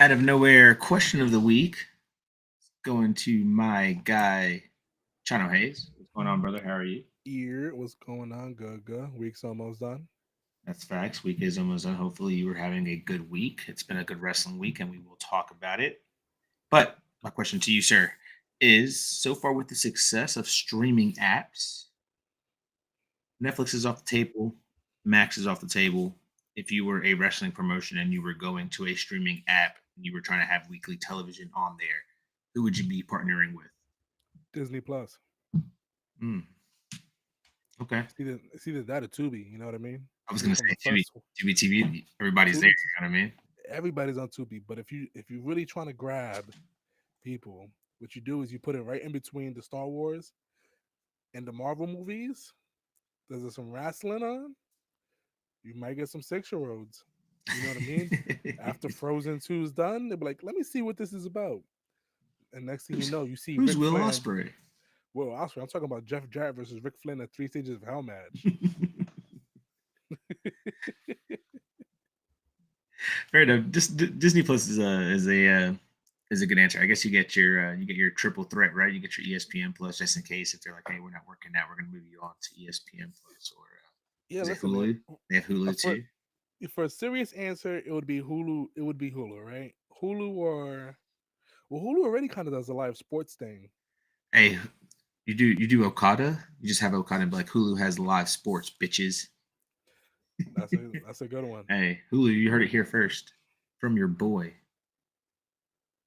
Out of nowhere, question of the week going to my guy, Chano Hayes. What's going on, brother? How are you? What's going on? Good. Week's almost done. That's facts. Week is almost done. Hopefully, you were having a good week. It's been a good wrestling week, and we will talk about it. But my question to you, sir, is so far with the success of streaming apps, Netflix is off the table, Max is off the table. If you were a wrestling promotion and you were going to a streaming app and you were trying to have weekly television on there, who would you be partnering with? Disney Plus. Hmm. Okay. It's either that or Tubi. You know what I mean? I was Either gonna from say the TV, first one. TV. Everybody's there. Tubi. You know what I mean? Everybody's on Tubi. But if you really trying to grab people, what you do is you put it right in between the Star Wars and the Marvel movies. There's some wrestling on. You might get some 6-year-olds. You know what I mean? After Frozen 2 is done, they'll be like, "Let me see what this is about." And next thing you who's know, you see who's Ric Will Flair. Ospreay? Well, Oscar, I'm talking about Jeff Jarrett versus Ric Flair in a 3 stages of hell match. Fair enough. Disney Plus is a good answer. I guess you get your triple threat, right? You get your ESPN Plus just in case if they're like, hey, we're not working out, we're going to move you on to ESPN Plus or Yeah, is it listen, man. Hulu? They have Hulu For too. for a serious answer, it would be Hulu. It would be Hulu, right? Hulu or well, Hulu already kind of does a live sports thing. Hey, you do Okada. You just have Okada and be like Hulu has live sports, bitches. That's a good one. Hey, Hulu, you heard it here first from your boy.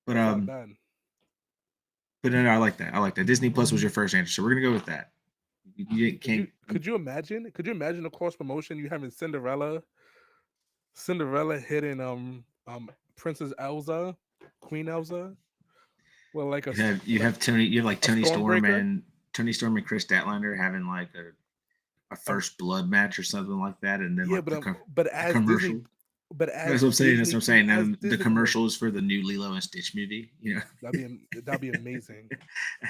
But That's not bad. no, I like that. I like that. Disney Plus was your first answer, so we're gonna go with that. You Could can't. you could you imagine? Could you imagine a cross promotion? You having Cinderella hitting Princess Elsa, Queen Elsa, well like You have Tony. You have like a Tony Storm Stormbreaker. and Chris Statlander having like a A, first blood match or something like that, and then yeah, like but but the as commercial. Disney, but That's as what I'm saying. That's what I'm Disney, saying. as Then the Disney commercial promotion. is for the new Lilo and Stitch movie. You know, That'd be amazing.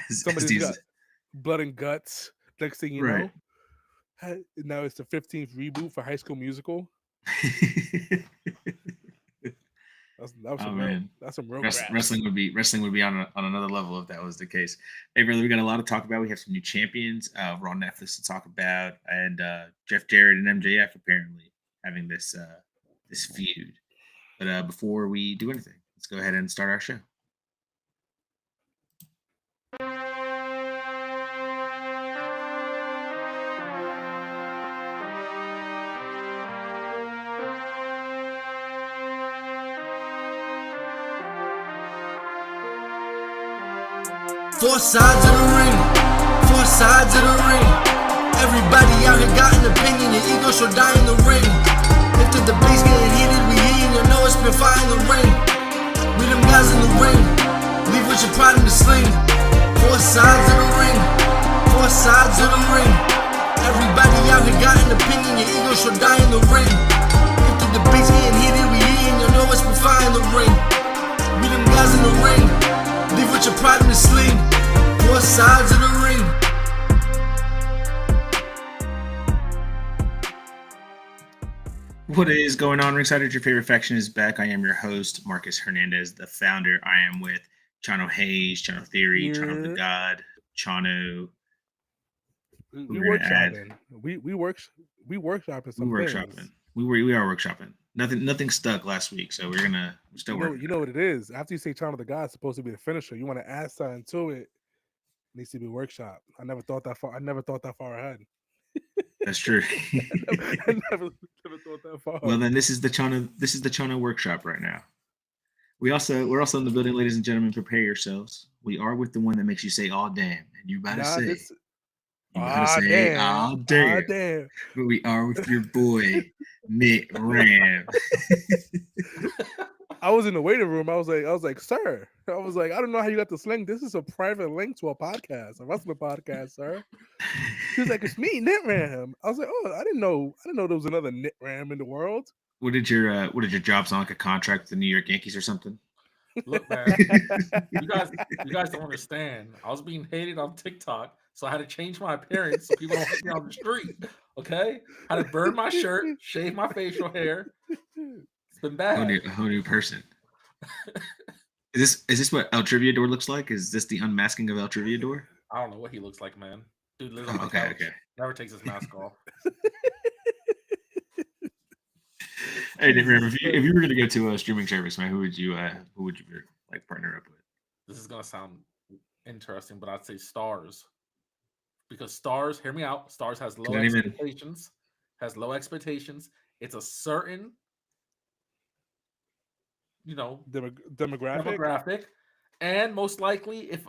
as Somebody's got these blood and guts. Next thing you right. know, now it's the 15th reboot for High School Musical. That's Oh some real man, that's some real grass. wrestling would be on another level if that was the case. Hey, brother, we got a lot to talk about. We have some new champions. We're on Netflix to talk about, and Jeff Jarrett and MJF apparently having this feud. But before we do anything, let's go ahead and start our show. Four sides of the ring, four sides of the ring. Everybody out here got an opinion, your ego shall die in the ring. If the debate's getting heated, we heating, you know it's been fire in the ring. We them guys in the ring, leave with your pride in the sling. Four sides of the ring, four sides of the ring. Everybody out here got an opinion, your ego shall die in the ring. If the debate's getting heated, we heating, you know it's been fire in the ring. We them guys in the ring, leave with your pride in the sling. Four sides of the ring. What is going on, Ringsiders? Your favorite faction is back. I am your host, Marcus Hernandez, the founder. I am with Chano Hayes, Chano Theory, Chano the Here God, Chano. we We're gonna add. workshopping. We workshopping We some workshopping. things. We are workshopping. Nothing stuck last week, so we're still working. You know what it is. After you say Channel the God is supposed to be the finisher, you want to add something to it. Needs to be workshop. I never thought that far. I never thought that far ahead. That's true. I never thought that far. Well, then this is the Chano workshop right now. We're also in the building, ladies and gentlemen. Prepare yourselves. We are with the one that makes you say "all damn," and you about to Nah, say, this damn. "all Ah damn." damn. But we are with your boy Mitt Ram. I was in the waiting room. I was like, sir. I was like, I don't know how you got the sling. This is a private link to a podcast, a wrestling podcast, sir. He was like, it's me, Knit Ram. I was like, oh, I didn't know there was another Knit Ram in the world. What did your job sound like? A contract with the New York Yankees or something? Look, man, you guys don't understand. I was being hated on TikTok, so I had to change my appearance so people don't hit me on the street. Okay, I had to burn my shirt, shave my facial hair. It's been bad. A whole new person. Is this what El Triviador looks like? Is this the unmasking of El Triviador? I don't know what he looks like, man. Dude lives on my Okay, couch. okay. Never takes his mask off. Hey, Diffram, Jesus if you were gonna go to a streaming service, man, who would you like partner up with? This is gonna sound interesting, but I'd say Stars. Because Stars, hear me out. Stars has low Not even- expectations. Has low expectations. It's a certain, demographic. And most likely, if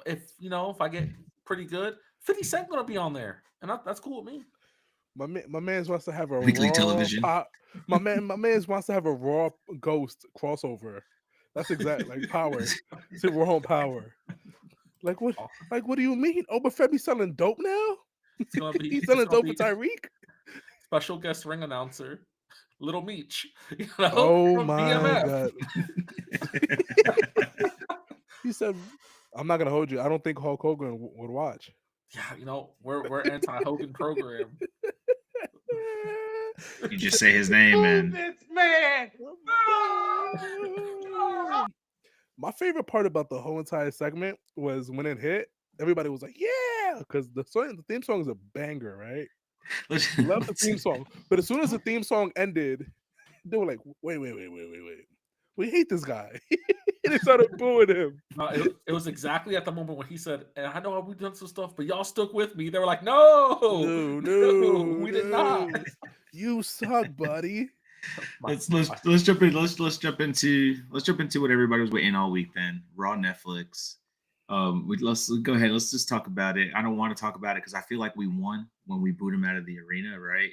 I get pretty good, 50 Cent gonna be on there. And that's cool with me. My man's wants to have a Weekly raw television. my man's wants to have a raw Ghost crossover. That's exactly like Power. It's a raw Power. Like what? Like what do you mean? OBA FEMI selling dope now? It's gonna be He's selling it's gonna dope for be Tyreek. special guest ring announcer, Little Meech. You know, Oh from my BMF. god! He said, "I'm not gonna hold you. I don't think Hulk Hogan would watch." Yeah, we're anti-Hogan program. You just say his name and man. My favorite part about the whole entire segment was when it hit. Everybody was like, "Yeah," because the theme song is a banger, right? Love the theme song, but as soon as the theme song ended, they were like, "Wait, we hate this guy." And they started booing him. No, it was exactly at the moment when he said, "And I know we've done some stuff, but y'all stuck with me." They were like, "No, we did not. You suck, buddy." let's jump in. Let's jump into what everybody was waiting all week. Then Raw Netflix. Let's go ahead. Let's just talk about it. I don't want to talk about it because I feel like we won when we booed him out of the arena, right?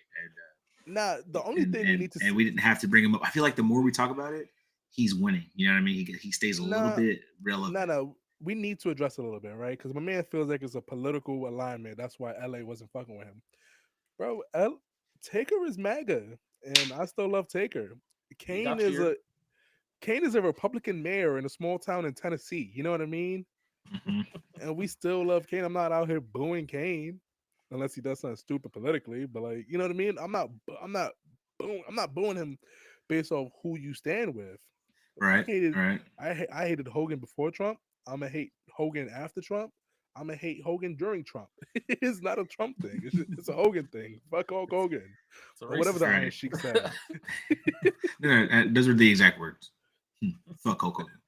And the only thing we need to and we didn't have to bring him up. I feel like the more we talk about it, he's winning. You know what I mean? He stays a little bit relevant. No. We need to address it a little bit, right? Because my man feels like it's a political alignment. That's why LA wasn't fucking with him, bro. Taker is MAGA, and I still love Taker. Kane is a Republican mayor in a small town in Tennessee. You know what I mean? Mm-hmm. And we still love Kane. I'm not out here booing Kane unless he does something stupid politically. But like, you know what I mean? I'm not booing him based off who you stand with. Right. I hated Hogan before Trump. I'm gonna hate Hogan after Trump. I'm gonna hate Hogan during Trump. It's not a Trump thing. It's a Hogan thing. Fuck Hulk Hogan. Or whatever the Iron Sheik said. No, those are the exact words. Fuck Hulk Hogan.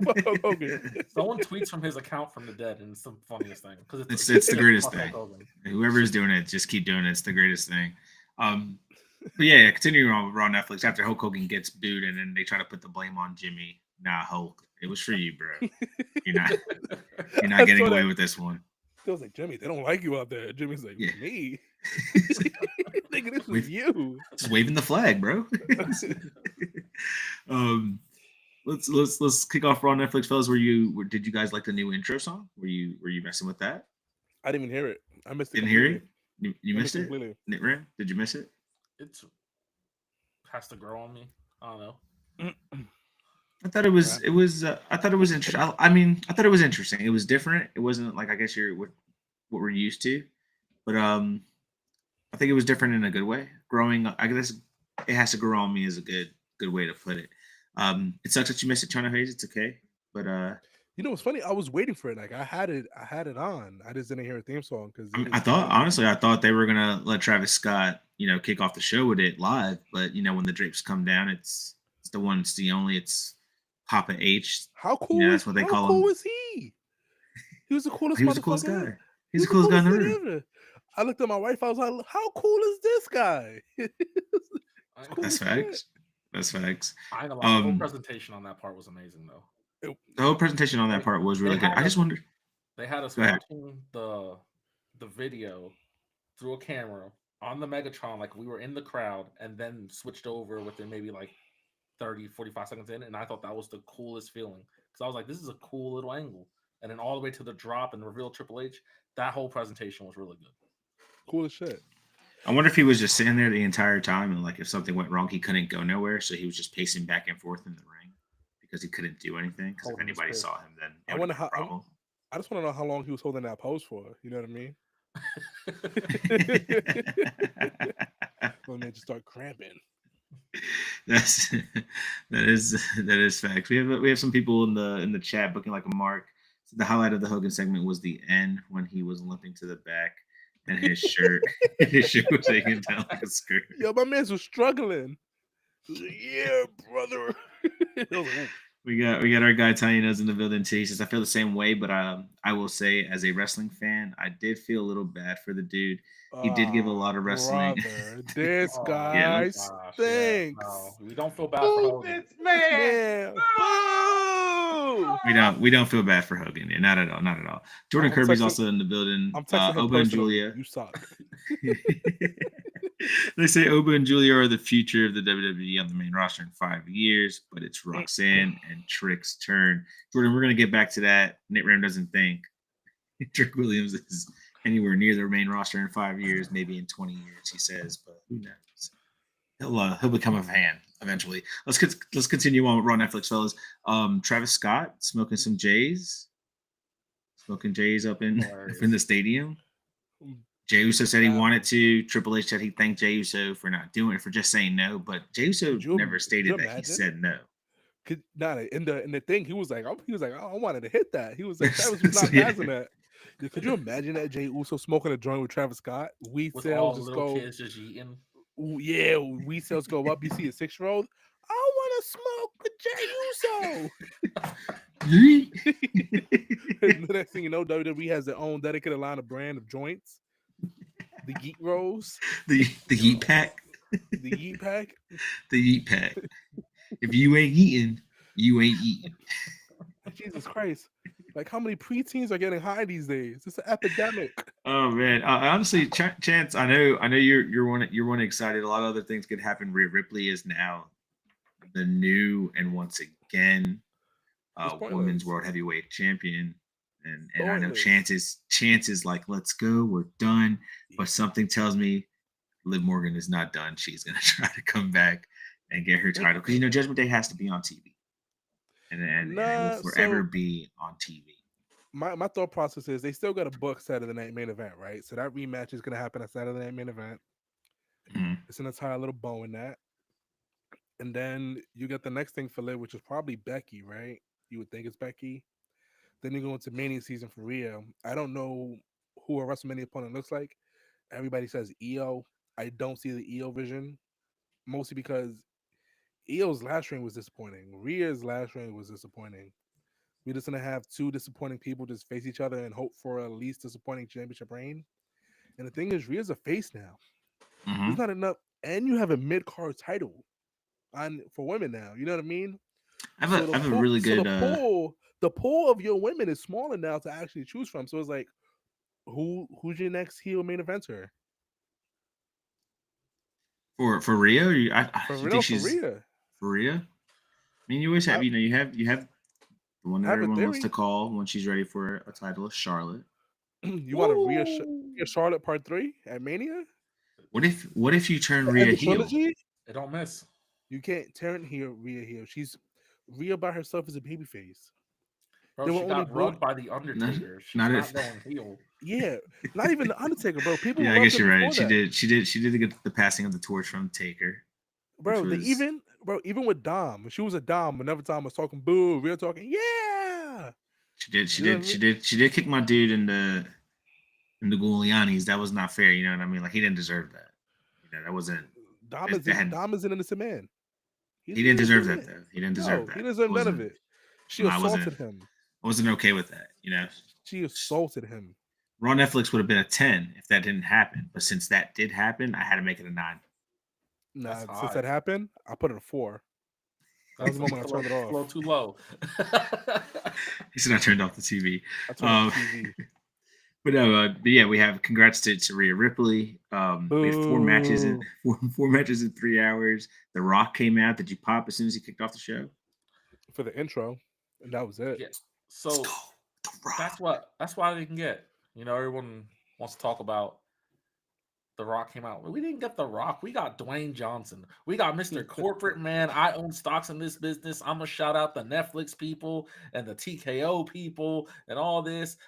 Fuck Hulk Hogan. Someone tweets from his account from the dead, and it's the funniest thing because it's the greatest thing. Whoever's doing it, just keep doing it. It's the greatest thing. But yeah, continuing on with Raw Netflix after Hulk Hogan gets booed, and then they try to put the blame on Jimmy. Nah, Hulk, it was for you, bro. You're not getting away with this one. It was like, Jimmy, they don't like you out there. Jimmy's like, yeah. Me? Nigga, this was you. Just waving the flag, bro. Let's kick off Raw Netflix, fellas. Did you guys like the new intro song? Were you messing with that? I didn't even hear it. I missed it. Didn't hear it? You missed it? Nitram? Did you miss it? It has to grow on me. I don't know. I thought it was interesting. I thought it was interesting. It was different. It wasn't like, I guess what we're used to, but I think it was different in a good way. Growing, I guess it has to grow on me is a good way to put it. It sucks that you missed it, China Hayes. It's okay, but you know what's funny? I was waiting for it. Like I had it on. I just didn't hear a theme song because I thought they were gonna let Travis Scott, kick off the show with it live. But when the drapes come down, it's the one. It's the only. It's Papa H. How cool? That's what they call him. How cool was he? He was the coolest. He was the coolest guy. He's the coolest guy in the room. I looked at my wife. I was like, "How cool is this guy?" That's facts. That's facts. I know, the whole presentation on that part was amazing, though. The whole presentation on that part was really good. I just wondered. They had us watching the video through a camera on the Megatron, like we were in the crowd, and then switched over within maybe like 30, 45 seconds in, and I thought that was the coolest feeling because I was like, this is a cool little angle. And then all the way to the drop and the reveal Triple H, that whole presentation was really good. Cool as shit. I wonder if he was just sitting there the entire time, and like if something went wrong, he couldn't go nowhere, so he was just pacing back and forth in the ring because he couldn't do anything. Because if anybody saw him, then I wonder how. I just want to know how long he was holding that pose for. You know what I mean? Well, man, just start cramping. That's that is facts. We have some people in the chat booking like a mark. The highlight of the Hogan segment was the end when he was limping to the back and his shirt was hanging down like a skirt. Yo, my man's was struggling. He was like, yeah, brother. I was like, "Ooh." We got our guy Tanyas in the building too. He says I feel the same way, but I will say as a wrestling fan, I did feel a little bad for the dude. He did give a lot of wrestling. Brother, this Oh, guy let's- gosh, stinks. no, we don't feel bad for Hogan. Man, boo! we don't feel bad for Hogan. Yeah, not at all, not at all. Jordan I'm Kirby's texting- also in the building. I'm texting him Oba and personally. Giulia. You suck. They say Oba and Giulia are the future of the WWE on the main roster in 5 years, but it's Roxanne and Trick's turn. Jordan, we're going to get back to that. Nick Ram doesn't think Trick Williams is anywhere near the main roster in 5 years, maybe in 20 years, he says, but who knows? He'll become a fan eventually. Let's continue on with Raw Netflix, fellas. Travis Scott smoking some J's up in the stadium. Jey Uso said he wanted to. Triple H said he thanked Jey Uso for not doing it, for just saying no. But Jey Uso never stated that he said no. In the thing, he was like, I wanted to hit that. He was like, Travis was not passing that. Could you imagine that Jey Uso smoking a joint with Travis Scott? Weed With sales all just little go. kids just eating. Yeah, weed sales go up. You see a 6-year-old. I want to smoke with Jey Uso. The next thing you know, WWE has their own dedicated line of brand of joints. The Yeet Rolls. The Yeet Pack. The Yeet Pack. The Yeet Pack. If you ain't eating, you ain't eating. Jesus Christ. Like, how many preteens are getting high these days? It's an epidemic. Oh man, honestly, Chance, I know you're one excited. A lot of other things could happen. Rhea Ripley is now the new and once again women's world heavyweight champion, and I know Chance is like, let's go, we're done. But something tells me Liv Morgan is not done. She's gonna try to come back and get her title because Judgment Day has to be on TV, and it will forever be on TV. My thought process is they still got a book Saturday Night Main Event, right? So that rematch is going to happen at Saturday Night Main Event. Mm-hmm. It's an entire little bow in that. And then you get the next thing for Liv, which is probably Becky, right? You would think it's Becky. Then you go into Mania season for Rhea. I don't know who a WrestleMania opponent looks like. Everybody says EO. I don't see the EO vision, mostly because EO's last reign was disappointing. Rhea's last reign was disappointing. We're just gonna have two disappointing people just face each other and hope for a least disappointing championship reign. And the thing is, Rhea's a face now. Mm-hmm. There's not enough, and you have a mid-card title for women now. You know what I mean? I have a really good. The pool of your women is smaller now to actually choose from. So it's like, who's your next heel main eventer? For Rhea, For Rhea. For Rhea, I mean, you always have you have the one that everyone wants to call when she's ready for a title of Charlotte. You want a Rhea Charlotte Part 3 at Mania? What if you turn Rhea heel? It don't miss. You can't turn Rhea heel. Rhea by herself is a babyface. Bro, she got rubbed by the Undertaker. She's not going heel. Yeah, not even the Undertaker, bro. People. Yeah, I guess you're right. She did get the passing of the torch from Taker. Bro, even with Dom, when she was a Dom, whenever Dom was talking boo, Rhea talking, yeah. She did kick my dude in the Giulianis. That was not fair. You know what I mean? Like, he didn't deserve that. You know, that wasn't. Dom is an innocent man. He didn't deserve that though. He didn't deserve that. He deserved none of it. She assaulted him. I wasn't okay with that. You know. She assaulted him. Raw Netflix would have been a 10 if that didn't happen. But since that did happen, I had to make it a 9. Nah, since that happened, I put it a 4. That was the moment I turned it off. A little too low. He said I turned off the TV. I turned off the TV. But yeah, we have congrats to Rhea Ripley. We had 4 matches in 3 hours. The Rock came out. Did you pop as soon as he kicked off the show? For the intro, and that was it. Yeah. So that's what I didn't get. You know, everyone wants to talk about The Rock came out. We didn't get The Rock. We got Dwayne Johnson. We got Mr. Corporate Man. I own stocks in this business. I'm gonna shout out the Netflix people and the TKO people and all this.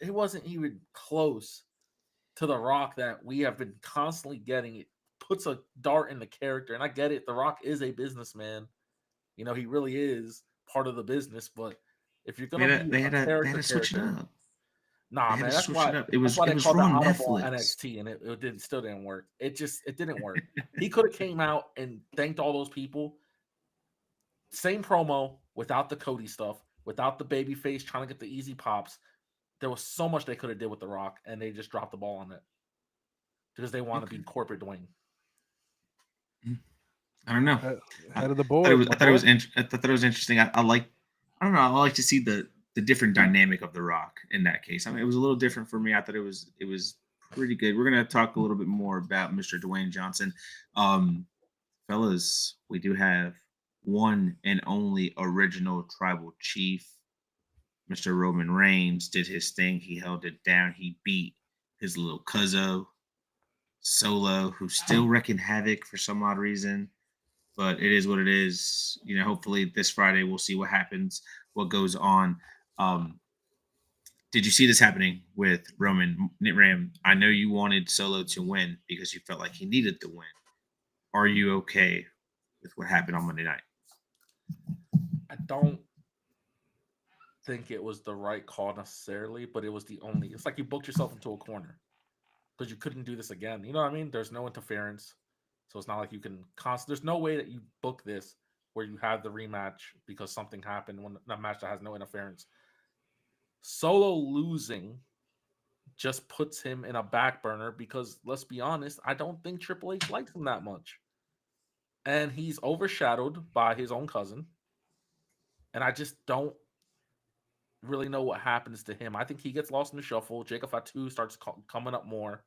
It wasn't even close to The Rock that we have been constantly getting puts a dart in the character. And I get it. The Rock is a businessman. You know, he really is part of the business. But if you're gonna be a they had to switch it character, up. They nah, had man, to that's switch why it up. that's why It they was called the Raw on audible Netflix. NXT, and still didn't work. It didn't work. He could have came out and thanked all those people. Same promo without the Cody stuff, without the baby face trying to get the easy pops. There was so much they could have did with The Rock, and they just dropped the ball on it because they want to be corporate Dwayne. I don't know. Head of the board. I thought it was interesting. I like. I don't know. I like to see the different dynamic of The Rock in that case. I mean, it was a little different for me. I thought it was pretty good. We're gonna talk a little bit more about Mr. Dwayne Johnson, fellas. We do have one and only original tribal chief. Mr. Roman Reigns did his thing. He held it down. He beat his little cuzzo Solo, who's still wreaking havoc for some odd reason. But it is what it is. You know, hopefully this Friday we'll see what happens, what goes on. Did you see this happening with Roman Ram? I know you wanted Solo to win because you felt like he needed the win. Are you okay with what happened on Monday night? I don't think it was the right call necessarily, but it was the only. It's like you booked yourself into a corner because you couldn't do this again. You know what I mean? There's no interference, so it's not like you can. There's no way that you book this where you have the rematch because something happened when a match that has no interference. Solo losing just puts him in a back burner because let's be honest, I don't think Triple H likes him that much, and he's overshadowed by his own cousin, and I just don't really know what happens to him. I think he gets lost in the shuffle. Jacob Fatu starts coming up more,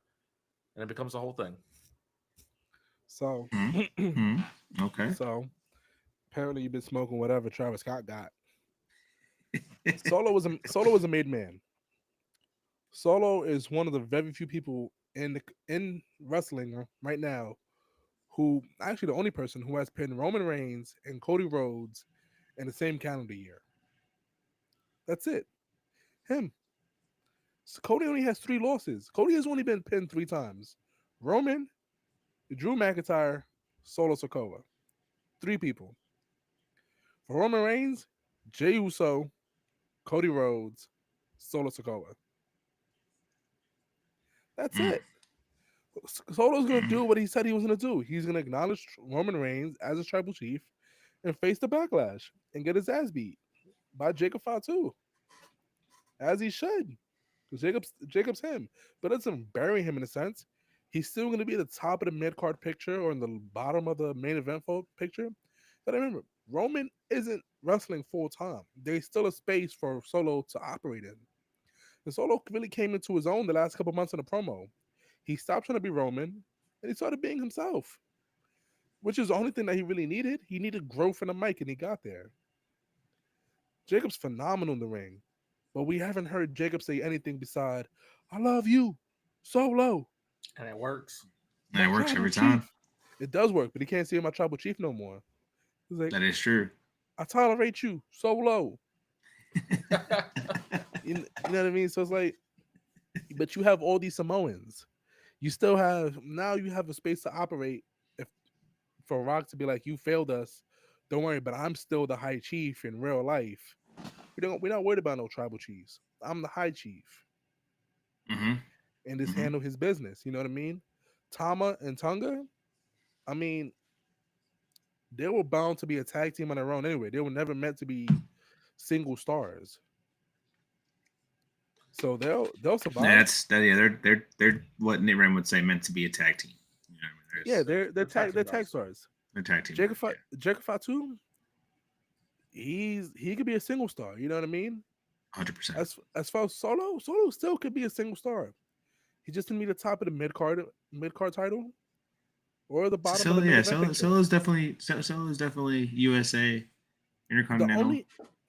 and it becomes a whole thing. So, Okay. So, apparently you've been smoking whatever Travis Scott got. Solo was a made man. Solo is one of the very few people in wrestling right now who actually the only person who has pinned Roman Reigns and Cody Rhodes in the same calendar year. That's it. Him. So Cody only has 3 losses. Cody has only been pinned 3 times. Roman, Drew McIntyre, Solo Sikoa. 3 people. For Roman Reigns, Jey Uso, Cody Rhodes, Solo Sikoa. That's it. Solo's going to do what he said he was going to do. He's going to acknowledge Roman Reigns as a tribal chief and face the backlash and get his ass beat by Jacob Fatu. As he should. Because Jacob's him. But it doesn't bury him in a sense. He's still going to be at the top of the mid-card picture or in the bottom of the main event picture. But remember, Roman isn't wrestling full-time. There's still a space for Solo to operate in. And Solo really came into his own the last couple months in the promo. He stopped trying to be Roman, and he started being himself, which is the only thing that he really needed. He needed growth in the mic, and he got there. Jacob's phenomenal in the ring, but we haven't heard Jacob say anything beside, I love you, Solo. And it works. And it works every time. It does work, but he can't see my tribal chief no more. He's like, that is true. I tolerate you, Solo. You know what I mean? So it's like, but you have all these Samoans. You still have a space to operate. If for Rock to be like, you failed us, don't worry, but I'm still the high chief in real life. We're not worried about no tribal chiefs. I'm the high chief. And just handle his business. You know what I mean? Tama and Tonga, I mean, they were bound to be a tag team on their own anyway. They were never meant to be single stars. So they'll survive. They're what Nick Ram would say meant to be a tag team. You know what I mean? They're tag stars. They're tag team. Jacob Fatu, he could be a single star. You know what I mean? 100%. As far as Solo still could be a single star. He just didn't be the top of the mid card title or the bottom. Solo's definitely USA Intercontinental.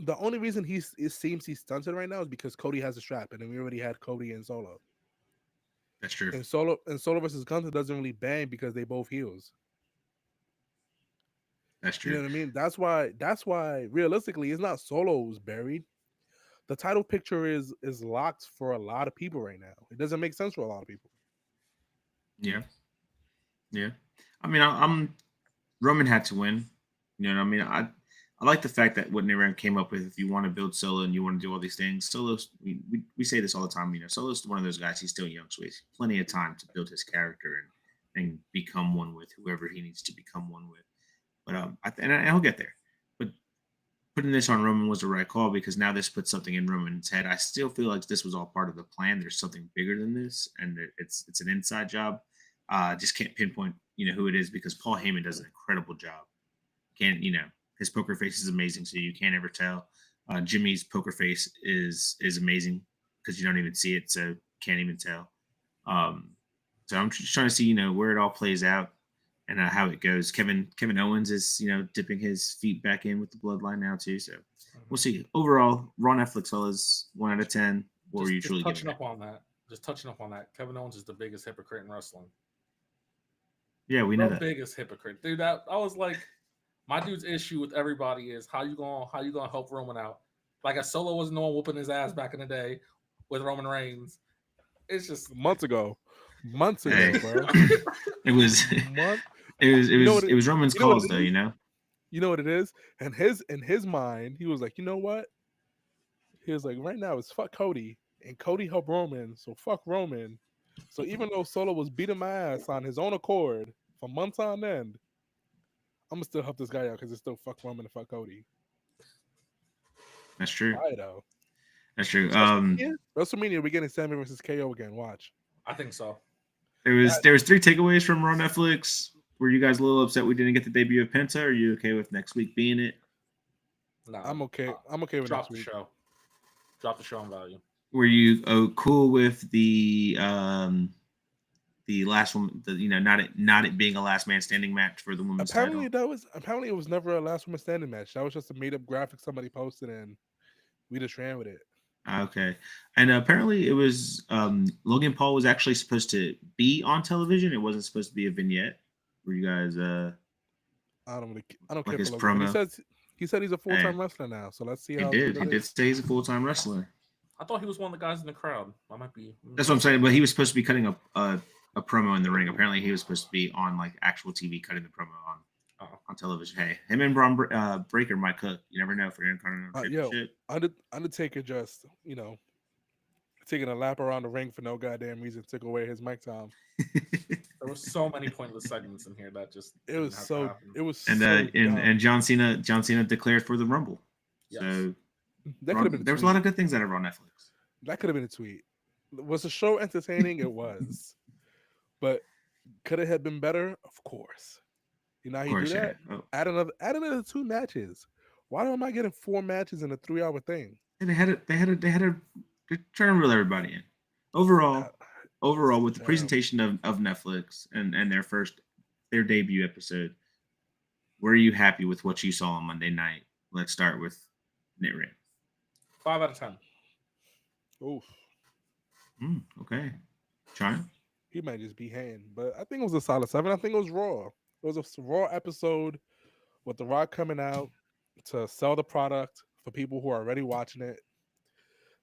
The only reason it seems he's stunted right now is because Cody has a strap, and then we already had Cody and Solo. That's true. And Solo versus Gunther doesn't really bang because they both heels. That's true. You know what I mean? That's why realistically it's not Solo's buried. The title picture is locked for a lot of people right now. It doesn't make sense for a lot of people. Yeah. I mean, I'm Roman had to win. You know what I mean? I like the fact that what Niran came up with. If you want to build Solo and you want to do all these things, Solo's we say this all the time. You know, Solo's one of those guys. He's still young, so he's plenty of time to build his character and become one with whoever he needs to become one with. But he'll get there. But putting this on Roman was the right call because now this puts something in Roman's head. I still feel like this was all part of the plan. There's something bigger than this, and it's an inside job. Just can't pinpoint who it is because Paul Heyman does an incredible job. Can't his poker face is amazing, so you can't ever tell. Jimmy's poker face is amazing because you don't even see it, so can't even tell. So I'm just trying to see where it all plays out and how it goes. Kevin Owens is dipping his feet back in with the bloodline now too, so we'll see. Overall, Raw Netflix fellas, 1 out of 10. What were you truly touching up on that? Just touching up on that. Kevin Owens is the biggest hypocrite in wrestling. Yeah, we know that. Biggest hypocrite, dude. I was like, my dude's issue with everybody is how you gonna help Roman out? Like a Solo wasn't no one whooping his ass back in the day with Roman Reigns. It's just months ago, bro. It was it was Roman's calls though, You know what it is? And in his mind, he was like, you know what? He was like, right now it's fuck Cody, and Cody helped Roman, so fuck Roman. So even though Solo was beating my ass on his own accord for months on end, I'm gonna still help this guy out because it's still fuck Roman and fuck Cody. That's true. Why though? That's true. WrestleMania, we're getting Sammy versus KO again. Watch. I think so. There was 3 takeaways from Raw Netflix. Were you guys a little upset we didn't get the debut of Penta? Are you okay with next week being it? No, I'm okay. I'm okay with drop next week. Show. Drop the show on value. Were you cool with the last one? Not it being a last man standing match for the women's title. Apparently it was never a last woman standing match. That was just a made up graphic somebody posted and we just ran with it. Okay, and apparently it was Logan Paul was actually supposed to be on television. It wasn't supposed to be a vignette. Were you guys? I don't like care his for Logan. promo. He said he's a full-time wrestler now. So let's see how he did say he's a full-time wrestler. I thought he was one of the guys in the crowd. I might be. That's what I'm saying. But he was supposed to be cutting a promo in the ring. Apparently, he was supposed to be on like actual TV, cutting the promo on television. Hey, him and Braun Breaker might cook. You never know for the Intercontinental Championship. Undertaker just taking a lap around the ring for no goddamn reason took away his mic time. There were so many pointless segments in here that just and John Cena declared for the Rumble. Yes. So there was a lot of good things that are on Netflix. That could have been a tweet. Was the show entertaining? It was, but could it have been better? Of course. You know how you do that? Oh. Add another 2 matches. Why am I getting 4 matches in a 3-hour thing? And they're trying to reel everybody in. Overall, with the presentation of Netflix and their debut episode, were you happy with what you saw on Monday night? Let's start with Niran. 5 out of 10. Oof. Okay. China? He might just be hand, but I think it was a solid 7. I think it was Raw. It was a Raw episode with The Rock coming out to sell the product for people who are already watching it.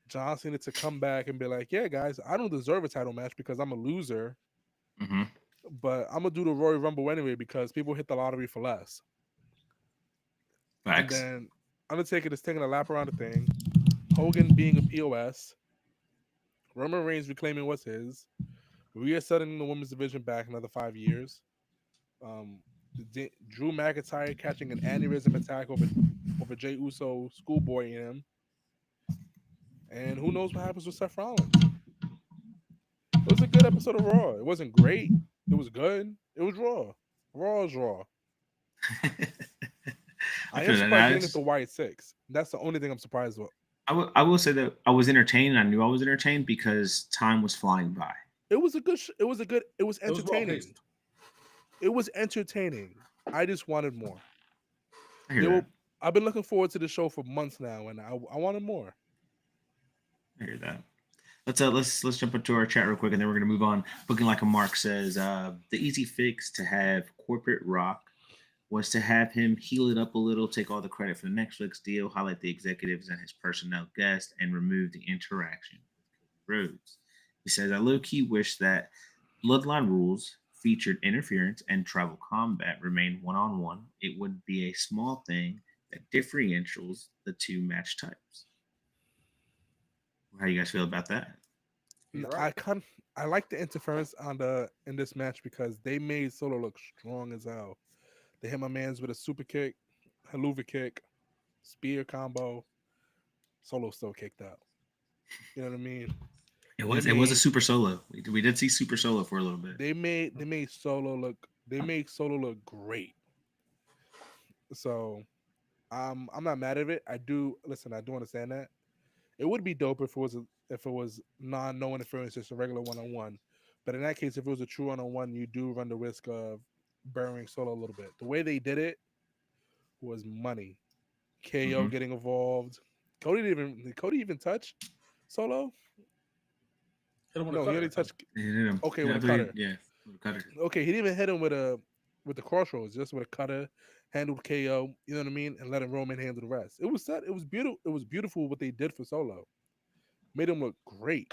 John Cena to come back and be like, yeah, guys, I don't deserve a title match because I'm a loser. Mm-hmm. But I'm going to do the Royal Rumble anyway because people hit the lottery for less. Facts. And then Undertaker is taking a lap around the thing. Hogan being a POS. Roman Reigns reclaiming what's his. Reasserting the women's division back another 5 years. Drew McIntyre catching an aneurysm attack over Jey Uso schoolboy in him. And who knows what happens with Seth Rollins. It was a good episode of Raw. It wasn't great. It was good. It was Raw. Raw is Raw. I am surprised at the Wyatt 6. That's the only thing I'm surprised with. I will say that I was entertained. I knew I was entertained because time was flying by. It was entertaining. It was entertaining. I just wanted more. I've been looking forward to the show for months now, and I wanted more. I hear that. Let's jump into our chat real quick, and then we're gonna move on. Booking Like a Mark says the easy fix to have corporate Rock was to have him heal it up a little, take all the credit for the Netflix deal, highlight the executives and his personnel guests, and remove the interaction with Cody Rhodes. He says, I low-key wish that Bloodline rules featured interference and tribal combat remained one-on-one, it would be a small thing that differentials the two match types. How you guys feel about that? You're I right. I like the interference in this match because they made Solo look strong as hell. They hit my man's with a super kick, haluva kick, spear combo. Solo still kicked out. You know what I mean? It They was a made super solo. We did see super solo for a little bit. they made Solo look great. So I'm not mad at it. I do understand that. It would be dope if it was no interference, just a regular one on one. But in that case, if it was a true one on one, you do run the risk of burying Solo a little bit. The way they did it was money. KO Mhm. getting involved. Cody even touch Solo? Hit him with a No, he cutter, only I think. touched. He hit him. Okay, Yeah, with I a believe, cutter. yeah, with a cutter. Okay, he didn't even hit him with the crossroads, just with a cutter, handled KO. You know what I mean, and letting Roman handle the rest. It was set. It was beautiful. It was beautiful what they did for Solo. Made him look great.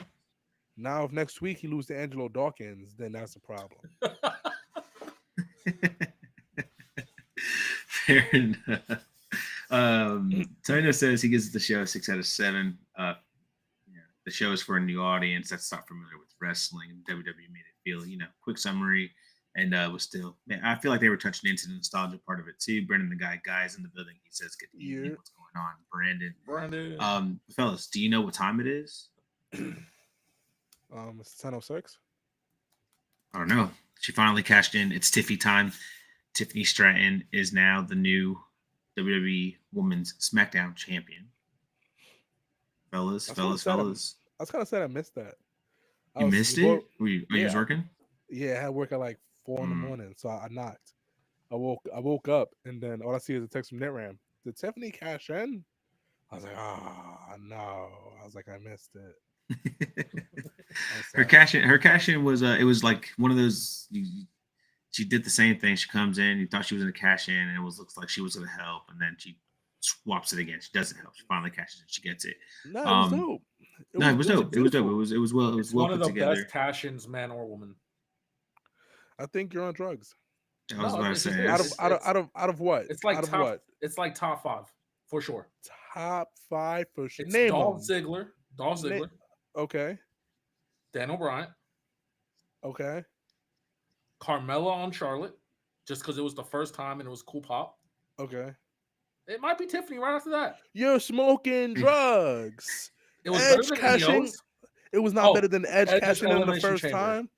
Now, if next week he loses to Angelo Dawkins, then that's a problem. Fair enough. Tony says he gives the show a 6 out of 7. The show is for a new audience that's not familiar with wrestling. WWE made it feel, quick summary, and was still. Man, I feel like they were touching into the nostalgia part of it too. Brendan, the guys in the building, he says, "Good evening. Yeah. What's going on, Brandon?" Brandon. Fellas, do you know what time it is? It's 10:06. I don't know. She finally cashed in. It's Tiffy time. Tiffany Stratton is now the new WWE Women's SmackDown champion. Fellas. I was kind of sad I missed that. I You was missed well, it? Were you yeah, working? yeah. I had work at like 4 in the Mm. morning, so I knocked. I woke up, and then all I see is a text from NetRam. Did Tiffany cash in? I was like, no. I was like, I missed it. her cash in was it was like one of those. She did the same thing. She comes in. You thought she was going to cash in, and looks like she was going to help, and then she swaps it again. She doesn't help. She finally cashes in. She gets it. No, it was dope. It was dope. It was dope. beautiful. It was well. It was It's well one of put the together. best cash-ins, man or woman. I think you're on drugs. I was No, about to it's say just- Out of what? It's like out of top. what? It's like top 5 for sure. Top 5 for sure. It's Name Dolph them. Ziggler, Dolph Ziggler, Okay. Daniel Bryan, Okay. Carmella on Charlotte, just because it was the first time and it was cool pop. Okay. It might be Tiffany right after that. You're smoking drugs. It was Edge better than cashing. Io's. It was not better than Edge Edge's cashing in the Elimination first Chamber. time.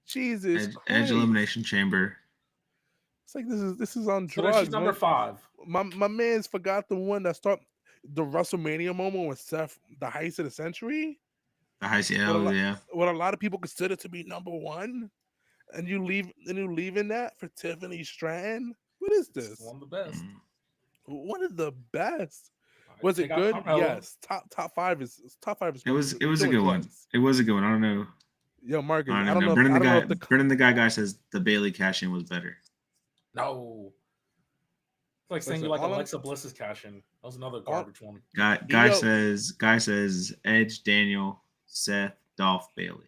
Jesus Edge Christ. Elimination Chamber. It's like this is on So then drugs. she's number 5. My man's forgot the one that started the WrestleMania moment with Seth, the heist of the century. The high CL, yeah. What a lot of people consider to be number 1. And you leaving that for Tiffany Stratton? What is this? One of the best. Mm. One of the best. Right, Was it take out good? Carmella. Yes. Top five is It was a doing good one. drugs. It was a good one. I don't know. Yo, Marcus, I I don't don't know. know. I don't know if the Brendan the guy says the Bailey cash in was better. No. It's like saying Listen, you like all I'm- Alexa Bliss's cash-in. That was another garbage one. Guy Yo- says Edge, Daniel, Seth, Dolph, Bailey.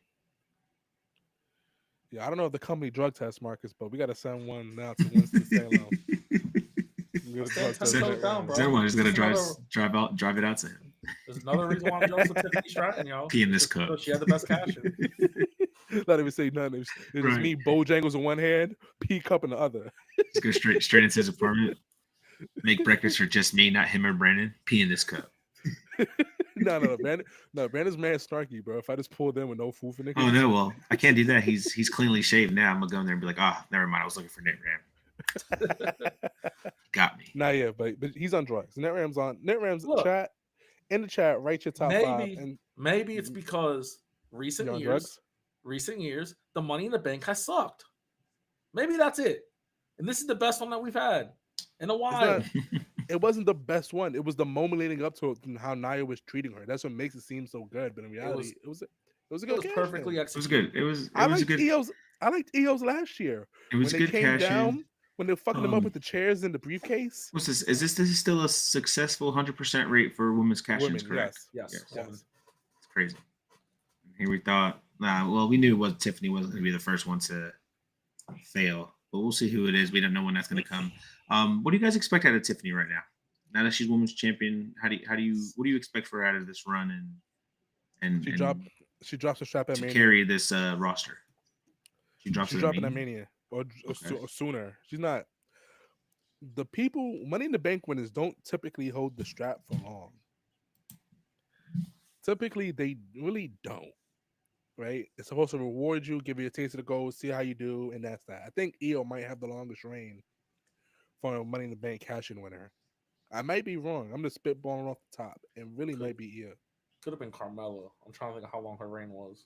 Yeah, I don't know if the company drug test, Marcus, but we got to send one now to Winston Salem. We gotta drug test Slow that down, one. bro. Someone is gonna Just drive it out to him. There's another reason why I'm jealous of Tiffany Stratton, y'all. Pee in this Just cup. because she had the best cash-in. Not even say nothing. It's just Right. me, Bojangles in one hand, pea cup in the other. Just go straight into his apartment. Make breakfast for just me, not him or Brandon. Pee in this cup. No, Brandon's man snarky, bro. If I just pulled in with no food for niggas. Oh no, well, I can't do that. He's cleanly shaved now. I'm gonna go in there and be like, never mind. I was looking for Nick Ram. Got me. Not yet, but he's on drugs. NetRam's Look. chat in the chat. Write your top 5 Maybe, and maybe it's because you recent on years, drugs. the Money in the Bank has sucked. Maybe that's it. And this is the best one that we've had in a while. It wasn't the best one. It was the moment leading up to it and how Nia was treating her. That's what makes it seem so good. But in reality, it was a It good was cash perfectly in. It was executed. good. It was I a liked good. EO's last year. It was when a they good came cash down, in. when they were fucking them up with the chairs and the briefcase. What's this? Is this still a successful 100% rate for women's cash ins? Women, Correct. Yes. Yes. It's crazy. Here we thought. We knew Tiffany wasn't going to be the first one to fail. But we'll see who it is. We don't know when that's going to come. What do you guys expect out of Tiffany right now? Now that she's women's champion, what do you expect for her out of this run and she drops the strap at to Mania. carry this roster? She drops She's it dropping at at Mania. Mania or Okay. sooner. She's not. The people Money in the Bank winners don't typically hold the strap for long. Typically, they really don't. Right? It's supposed to reward you, give you a taste of the gold, see how you do, and that's that. I think Io might have the longest reign for a Money in the Bank cash-in winner. I might be wrong. I'm just spitballing off the top. It really might be Io. Could have been Carmella. I'm trying to think of how long her reign was,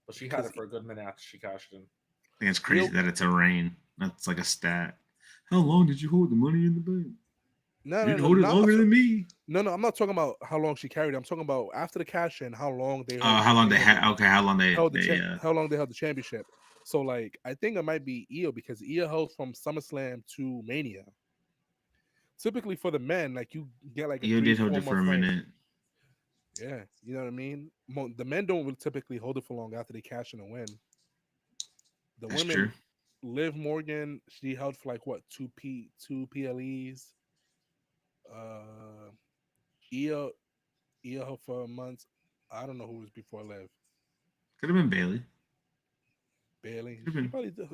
but she had Because it for a good minute after she cashed in. I think it's crazy that it's a reign. That's like a stat. How long did you hold the Money in the Bank? No, You no, didn't no, hold it not- longer than me. No, I'm not talking about how long she carried. I'm talking about after the cash in, how long they How long they had? Okay, how long they held how long they held the championship. So like, I think it might be Io because Io held from SummerSlam to Mania. Typically for the men, like you get like a Io did hold 3-4 it for a month reign. minute. Yeah, you know what I mean. The men don't really typically hold it for long after they cash in a win. The That's women, true. Liv Morgan, she held for like what two PLEs. Io held for months. I don't know who was before Liv. Could have been Bailey. Bailey. Could've been.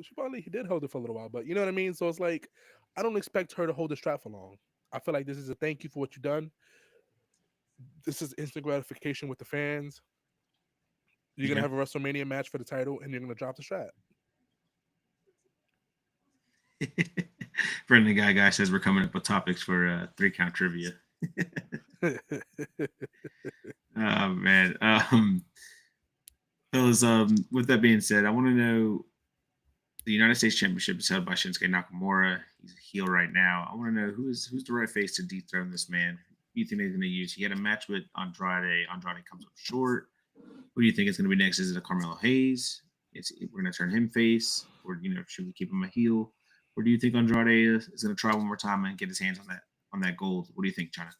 She probably did hold it for a little while, but you know what I mean. So it's like I don't expect her to hold the strap for long. I feel like this is a thank you for what you've done. This is instant gratification with the fans. You're gonna have a WrestleMania match for the title, and you're gonna drop the strap. Brendan Guy says we're coming up with topics for 3-count trivia. Oh man. Fellas, with that being said, I want to know the United States Championship is held by Shinsuke Nakamura. He's a heel right now. I want to know who's the right face to dethrone this man. Who do you think they're going to use? He had a match with Andrade. Andrade comes up short. Who do you think is going to be next? Is it a Carmelo Hayes? We're going to turn him face, or should we keep him a heel? Or do you think Andrade is going to try one more time and get his hands on that gold? What do you think, China?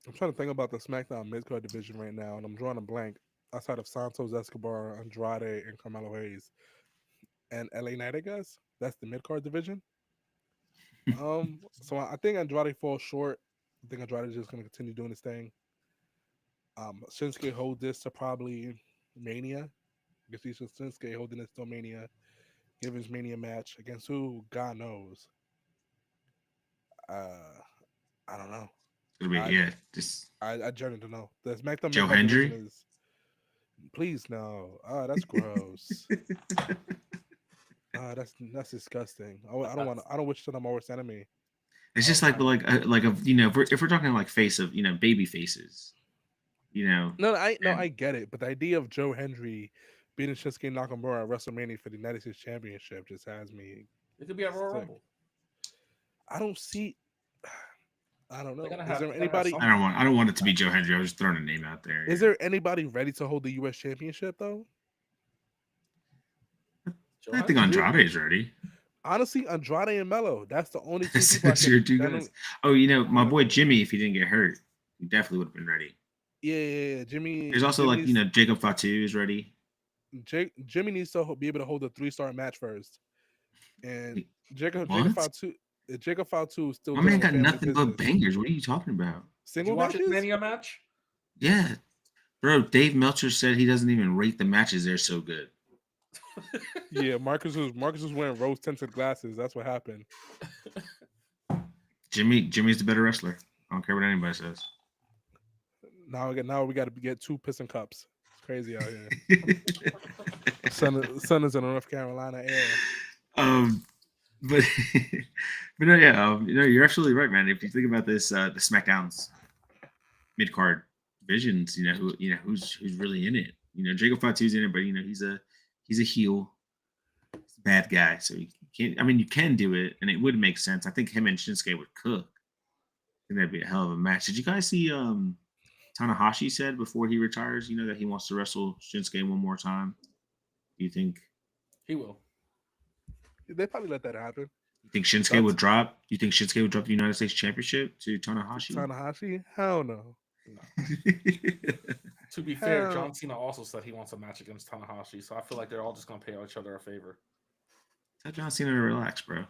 I'm trying to think about the SmackDown mid-card division right now, and I'm drawing a blank outside of Santos Escobar, Andrade, and Carmelo Hayes, and LA Knight. I guess that's the mid-card division. So I think Andrade falls short. I think Andrade is just going to continue doing his thing. Shinsuke hold this to probably Mania. I guess he's Shinsuke holding this till Mania. Give his Mania match against who? God knows. I don't know. I genuinely don't know. The SmackDown Joe Hendry is. Please no. Oh, that's gross. That's disgusting. I don't wish that I'm worst enemy. It's just if we're talking like face of baby faces. I get it, but the idea of Joe Hendry beating Shinsuke Nakamura at WrestleMania for the United States Championship just has me. It could be at Royal Rumble. I don't see. I don't know. Is there anybody? I don't want it to be Joe Hendry. I was just throwing a name out there. Is there anybody ready to hold the U.S. Championship though? I think Andrade is ready. Honestly, Andrade and Melo. That's the only two people. That's your two guys. Oh, my boy Jimmy, if he didn't get hurt, he definitely would have been ready. Yeah, Jimmy. There's also Jacob Fatu is ready. Jimmy needs to be able to hold a 3-star match first, and Jacob Fatu is still. My man got nothing but bangers. What are you talking about? Single matches? Mania match? Yeah, bro. Dave Meltzer said he doesn't even rate the matches. They're so good. Yeah, Marcus was wearing rose tinted glasses. That's what happened. Jimmy's the better wrestler. I don't care what anybody says. Now we got to get 2 piston cups. It's crazy out here. Son is in the North Carolina area. But no, yeah, you're absolutely right, man. If you think about this, the SmackDown's mid card divisions, who's really in it. Jacob Fatu's in it, but he's a heel, bad guy. So you can't. I mean, you can do it, and it would make sense. I think him and Shinsuke would cook. I think that'd be a hell of a match. Did you guys see? Tanahashi said before he retires, that he wants to wrestle Shinsuke one more time. Do you think he will? They probably let that happen. You think Shinsuke would drop? Do you think Shinsuke would drop the United States Championship to Tanahashi? Tanahashi? Hell no. To be fair, Hell. John Cena also said he wants a match against Tanahashi, so I feel like they're all just gonna pay each other a favor. Tell John Cena to relax, bro.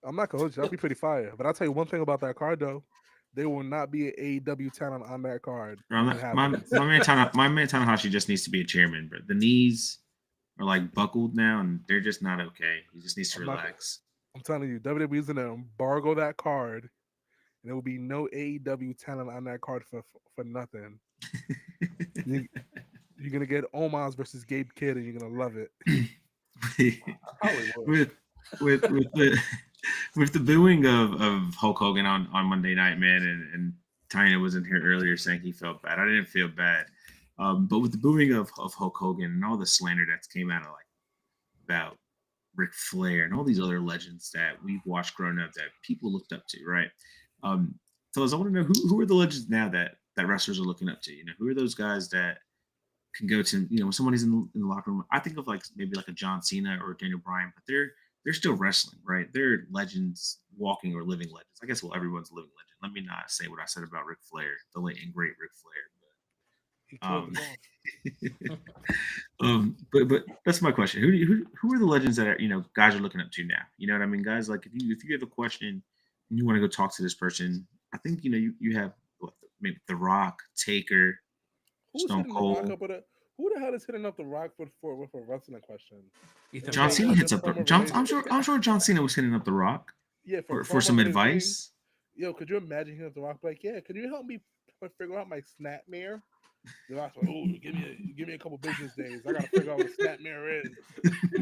I'm not gonna hold you. That'd be pretty fire. But I'll tell you one thing about that card though. There will not be an AEW talent on that card. Bro, I'm when it not- my happens. my man Tanahashi just needs to be a chairman, but the knees are like buckled now, and they're just not okay. He just needs to I'm not- relax. I'm telling you, WWE's gonna embargo that card, and there will be no AEW talent on that card for nothing. You're gonna get Omos versus Gabe Kidd, and you're gonna love it. Probably would. with the booing of Hulk Hogan on Monday night, man, and Tyna was in here earlier saying he felt bad. I didn't feel bad, but with the booing of Hulk Hogan and all the slander that's came out of like about Ric Flair and all these other legends that we've watched growing up that people looked up to, right? Fellas, I want to know who are the legends now that wrestlers are looking up to? You know, who are those guys that can go to, you know, when somebody's in the locker room? I think of like maybe like a John Cena or Daniel Bryan, but they're still wrestling, right? They're legends, walking or living legends. I guess everyone's a living legend. Let me not say what I said about Ric Flair, the late and great Ric Flair. He killed them all. But that's my question. Who are the legends that are, you know, guys are looking up to now? You know what I mean, guys? Like if you have a question and you want to go talk to this person, I think, you know, you have maybe The Rock, Taker, Who's Stone hitting the Rock Cold. up with a? Who the hell is hitting up the Rock with a wrestling question? Ethan John Page. Cena hits up the Former John. related- I'm sure John Cena was hitting up The Rock Yeah, for some promo related advice. thing. Yo, could you imagine him at the Rock like, yeah, could you help me figure out my snap mirror? The Rock's like, oh, give me a couple business days. I gotta figure out what a snap mirror is.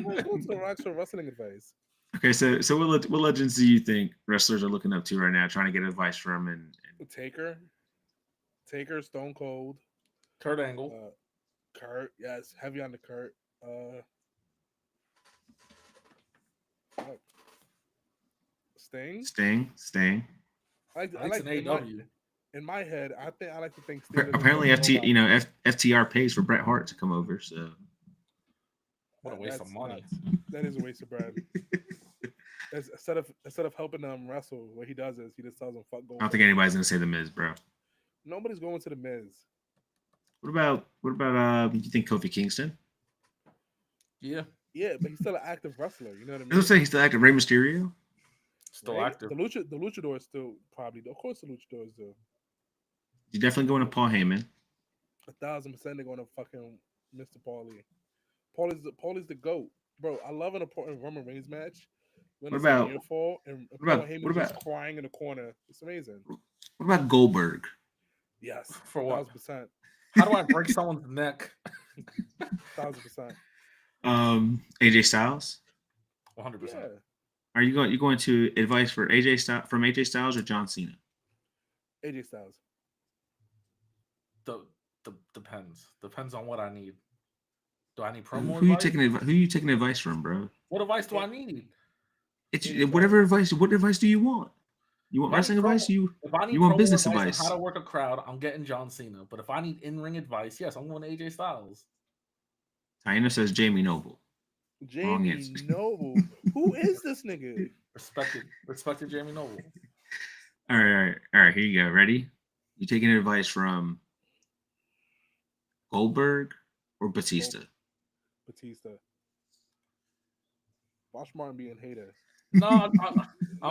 Go to the Rock's for wrestling advice. Okay, so what legends do you think wrestlers are looking up to right now, trying to get advice from? And Taker, Stone Cold, Kurt Angle. Kurt, yes, heavy on the Kurt. Sting. I It's like an AEW. in my head. I like to think Sting is Apparently, a robot. FTR pays for Bret Hart to come over. So What a waste of That's money. nuts. That is a waste of bread. Instead of helping them wrestle, what he does is he just tells them fuck go. I don't think anybody's gonna say The Miz, bro. Nobody's going to the Miz. What about you think Kofi Kingston? Yeah, Yeah, but he's still an active wrestler. You know what I I was mean? gonna say he's still active. Rey Mysterio. still Right? active. The luchadors still probably. Of course, the luchadors do. You definitely going to Paul Heyman. 1,000% they're going to fucking Mr. Paulie. Paulie's the goat, bro. I love an important Roman Reigns match. When What it's about- a near fall and what Paul about- Heyman's what just about- crying in the corner. It's amazing. What about Goldberg? Yes, For what? 1,000%. How do I break someone's neck? 1,000%. AJ Styles. 100%. Yeah, Are you going to advice for AJ Styles or John Cena? AJ Styles. Depends on what I need. Do I need promo Who you advice? taking advice from, bro? What advice do I need? It's AJ whatever advice. What advice do you want? You want If I wrestling need advice? promo- If I need you want promo business advice on advice? how to work a crowd, I'm getting John Cena. But if I need in-ring advice, yes, I'm going to AJ Styles. Taina says Jamie Noble. Wrong Jamie answer. Noble. Who is this nigga? Respected Jamie Noble. All right. Here you go. Ready? You taking advice from Goldberg or Batista? Batista. Watch Martin being hater. No, Nah,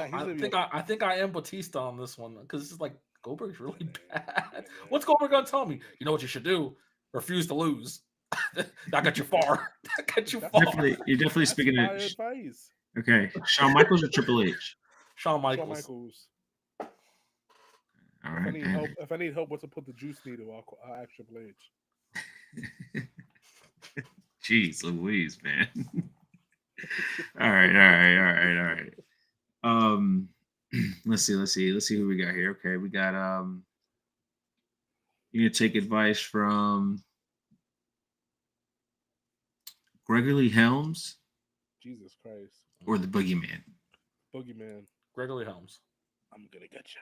he's gonna be I think I am Batista on this one because it's like Goldberg's really bad. What's Goldberg gonna tell me? You know what you should do? Refuse to lose. That got you far. That got you far. You're definitely That's speaking fire of. advice. Okay, Shawn Michaels or Triple H? Shawn Shawn Michaels. Michaels. All If I right. need help, what to put the juice needle, I'll ask Triple H. Jeez Louise, man. All right. Let's see who we got here. Okay, we got you gonna take advice from Gregory Helms Jesus Christ. or the Boogeyman? Boogeyman. Gregory Helms. I'm gonna get you.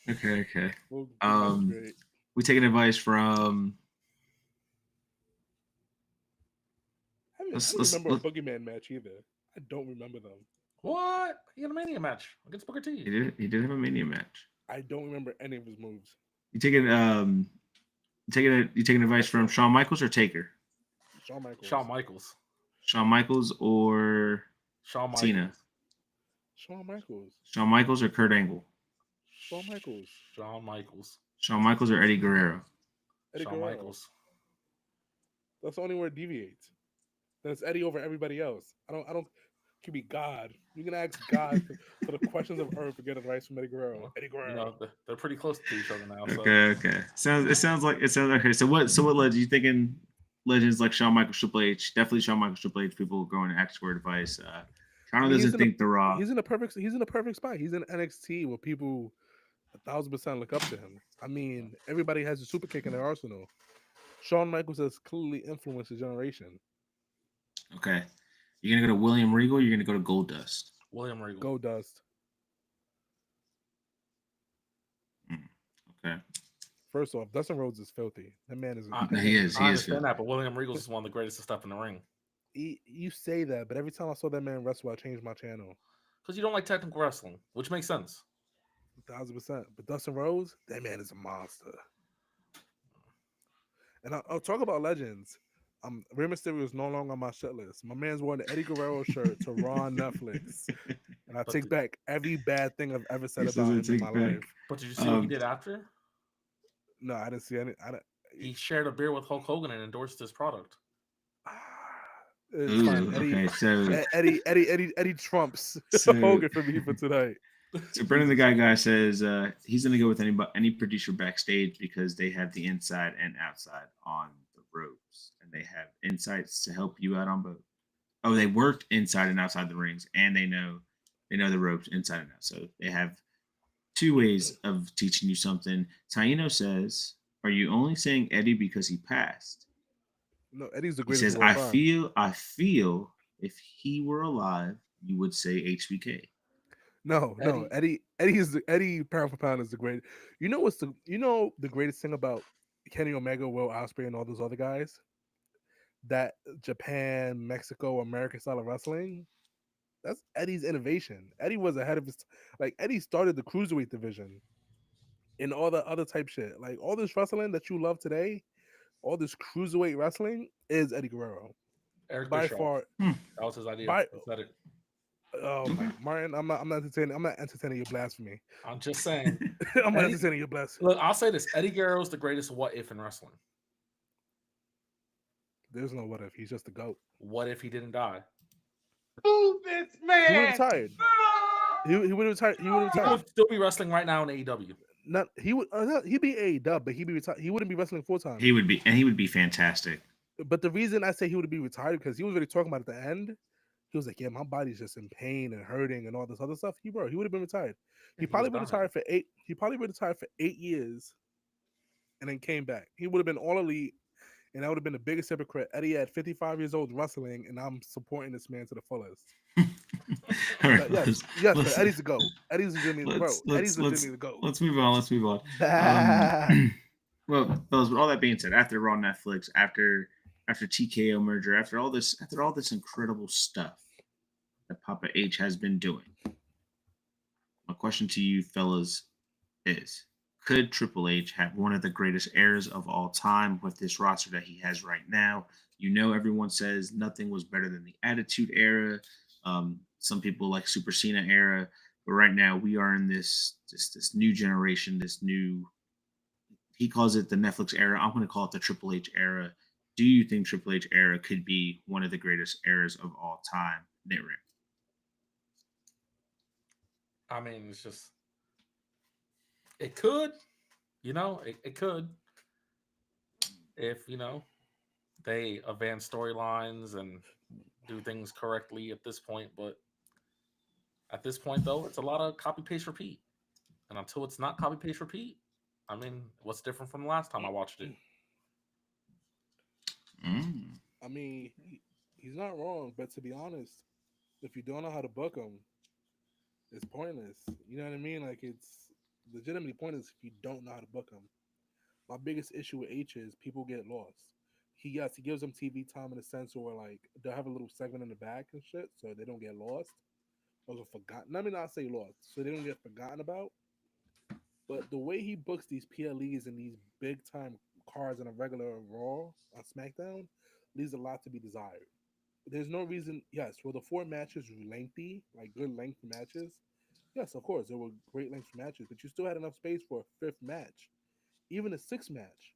Okay. Boogeyman's great. We taking advice from. I don't let's- remember a Boogeyman match either. I don't remember them. What? He had a Mania match against Booker T. He did have a Mania match. I don't remember any of his moves. You taking advice from Shawn Michaels or Taker? Shawn Michaels. Shawn Michaels. Shawn Michaels or Shawn Cena? Michaels. Shawn Michaels. Shawn Michaels or Kurt Angle? Shawn Michaels. Shawn Michaels. Shawn Michaels or Eddie Guerrero? Eddie Shawn Guerrero. Michaels. That's the only where it deviates. Then it's Eddie over everybody else. I don't. Could be God. You can ask God for the questions of Earth to get advice from Eddie Guerrero. Well, Eddie Guerrero. You know, they're pretty close to each other now. So. Okay. Sounds like okay. So what legend you thinking? Legends like Shawn Michaels, Triple H, definitely Shawn Michaels, Triple H. People going to ask for advice. Toronto doesn't think The Raw. He's in a perfect spot. He's in NXT where people 1,000% look up to him. I mean, everybody has a super kick in their arsenal. Shawn Michaels has clearly influenced a generation. Okay. You're gonna go to William Regal. Or you're gonna go to Goldust. William Regal. Goldust. Okay. First off, Dustin Rhodes is filthy. That man is. He is. I understand that, but William Regal is one of the greatest to step in the ring. You say that, but every time I saw that man wrestle, I changed my channel. Because you don't like technical wrestling, which makes sense. 1,000%. But Dustin Rhodes, that man is a monster. And I'll talk about legends. Rey Mysterio is no longer on my shit list. My man's wearing the Eddie Guerrero shirt to Raw on Netflix. And I take back every bad thing I've ever said about him in my life. But did you see what he did after? No, I didn't see any. He shared a beer with Hulk Hogan and endorsed his product. It's fine. Okay, so Eddie trumps Hogan for me for tonight. So Brendan the guy says he's gonna go with any producer backstage because they have the inside and outside on the ropes, and they have insights to help you out on both. Oh, they worked inside and outside the rings, and they know the ropes inside and out. So they have two ways of teaching you something. Taino says, "Are you only saying Eddie because he passed?" No, Eddie's the He greatest. says, I feel if he were alive, you would say HBK. No, Eddie pound for pound is the great. You know the greatest thing about Kenny Omega, Will Ospreay, and all those other guys? That Japan, Mexico, American style of wrestling. That's Eddie's innovation. Eddie was ahead of his Eddie started the cruiserweight division and all the other type shit. Like all this wrestling that you love today, all this cruiserweight wrestling is Eddie Guerrero. Eric by Bischoff. far. That was his idea. Oh my, Martin, I'm not entertaining your blasphemy. I'm just saying. I'm not entertaining your blasphemy. Look, I'll say this: Eddie Guerrero is the greatest what if in wrestling. There's no what if. He's just a goat. What if he didn't die? Move this man. He would have retired. He would have retired. He would still be wrestling right now in AEW. Not he would. He'd be AEW, but he'd be retired. He wouldn't be wrestling full time. He would be fantastic. But the reason I say he would be retired because he was already talking about at the end. He was like, "Yeah, my body's just in pain and hurting and all this other stuff." He would have been retired. He probably would have retired for 8. He probably would have retired for 8 years, and then came back. He would have been all elite, and that would have been the biggest hypocrite. Eddie at 55 years old wrestling, and I'm supporting this man to the fullest. Right, yes, but Eddie's the GOAT. Eddie's legitimately the GOAT. Let's move on. Well, fellas, with all that being said, after Raw, Netflix, after TKO merger, after all this incredible stuff that Papa H has been doing, my question to you fellas is, could Triple H have one of the greatest eras of all time with this roster that he has right now? You know, everyone says nothing was better than the Attitude Era. Some people like Super Cena era, but right now we are in this new generation, he calls it the Netflix era. I'm going to call it the Triple H era. Do you think Triple H era could be one of the greatest eras of all time? Nitrick. I mean, it's just, it could, it could, if, they advance storylines and do things correctly at this point. But at this point, though, it's a lot of copy, paste, repeat. And until it's not copy, paste, repeat, I mean, what's different from the last time I watched it? I mean, he's not wrong, but to be honest, if you don't know how to book him, it's pointless. You know what I mean? Like, it's legitimately pointless if you don't know how to book him. My biggest issue with H is people get lost. He gives them TV time in a sense where, like, they'll have a little segment in the back and shit, so they don't get lost. Or forgotten. Let me not say lost, so they don't get forgotten about. But the way he books these PLEs and these big time cards in a regular Raw on SmackDown leaves a lot to be desired. There's no reason. Yes, were the four matches lengthy, like good length matches? Yes, of course, there were great length matches, but you still had enough space for a fifth match, even a sixth match.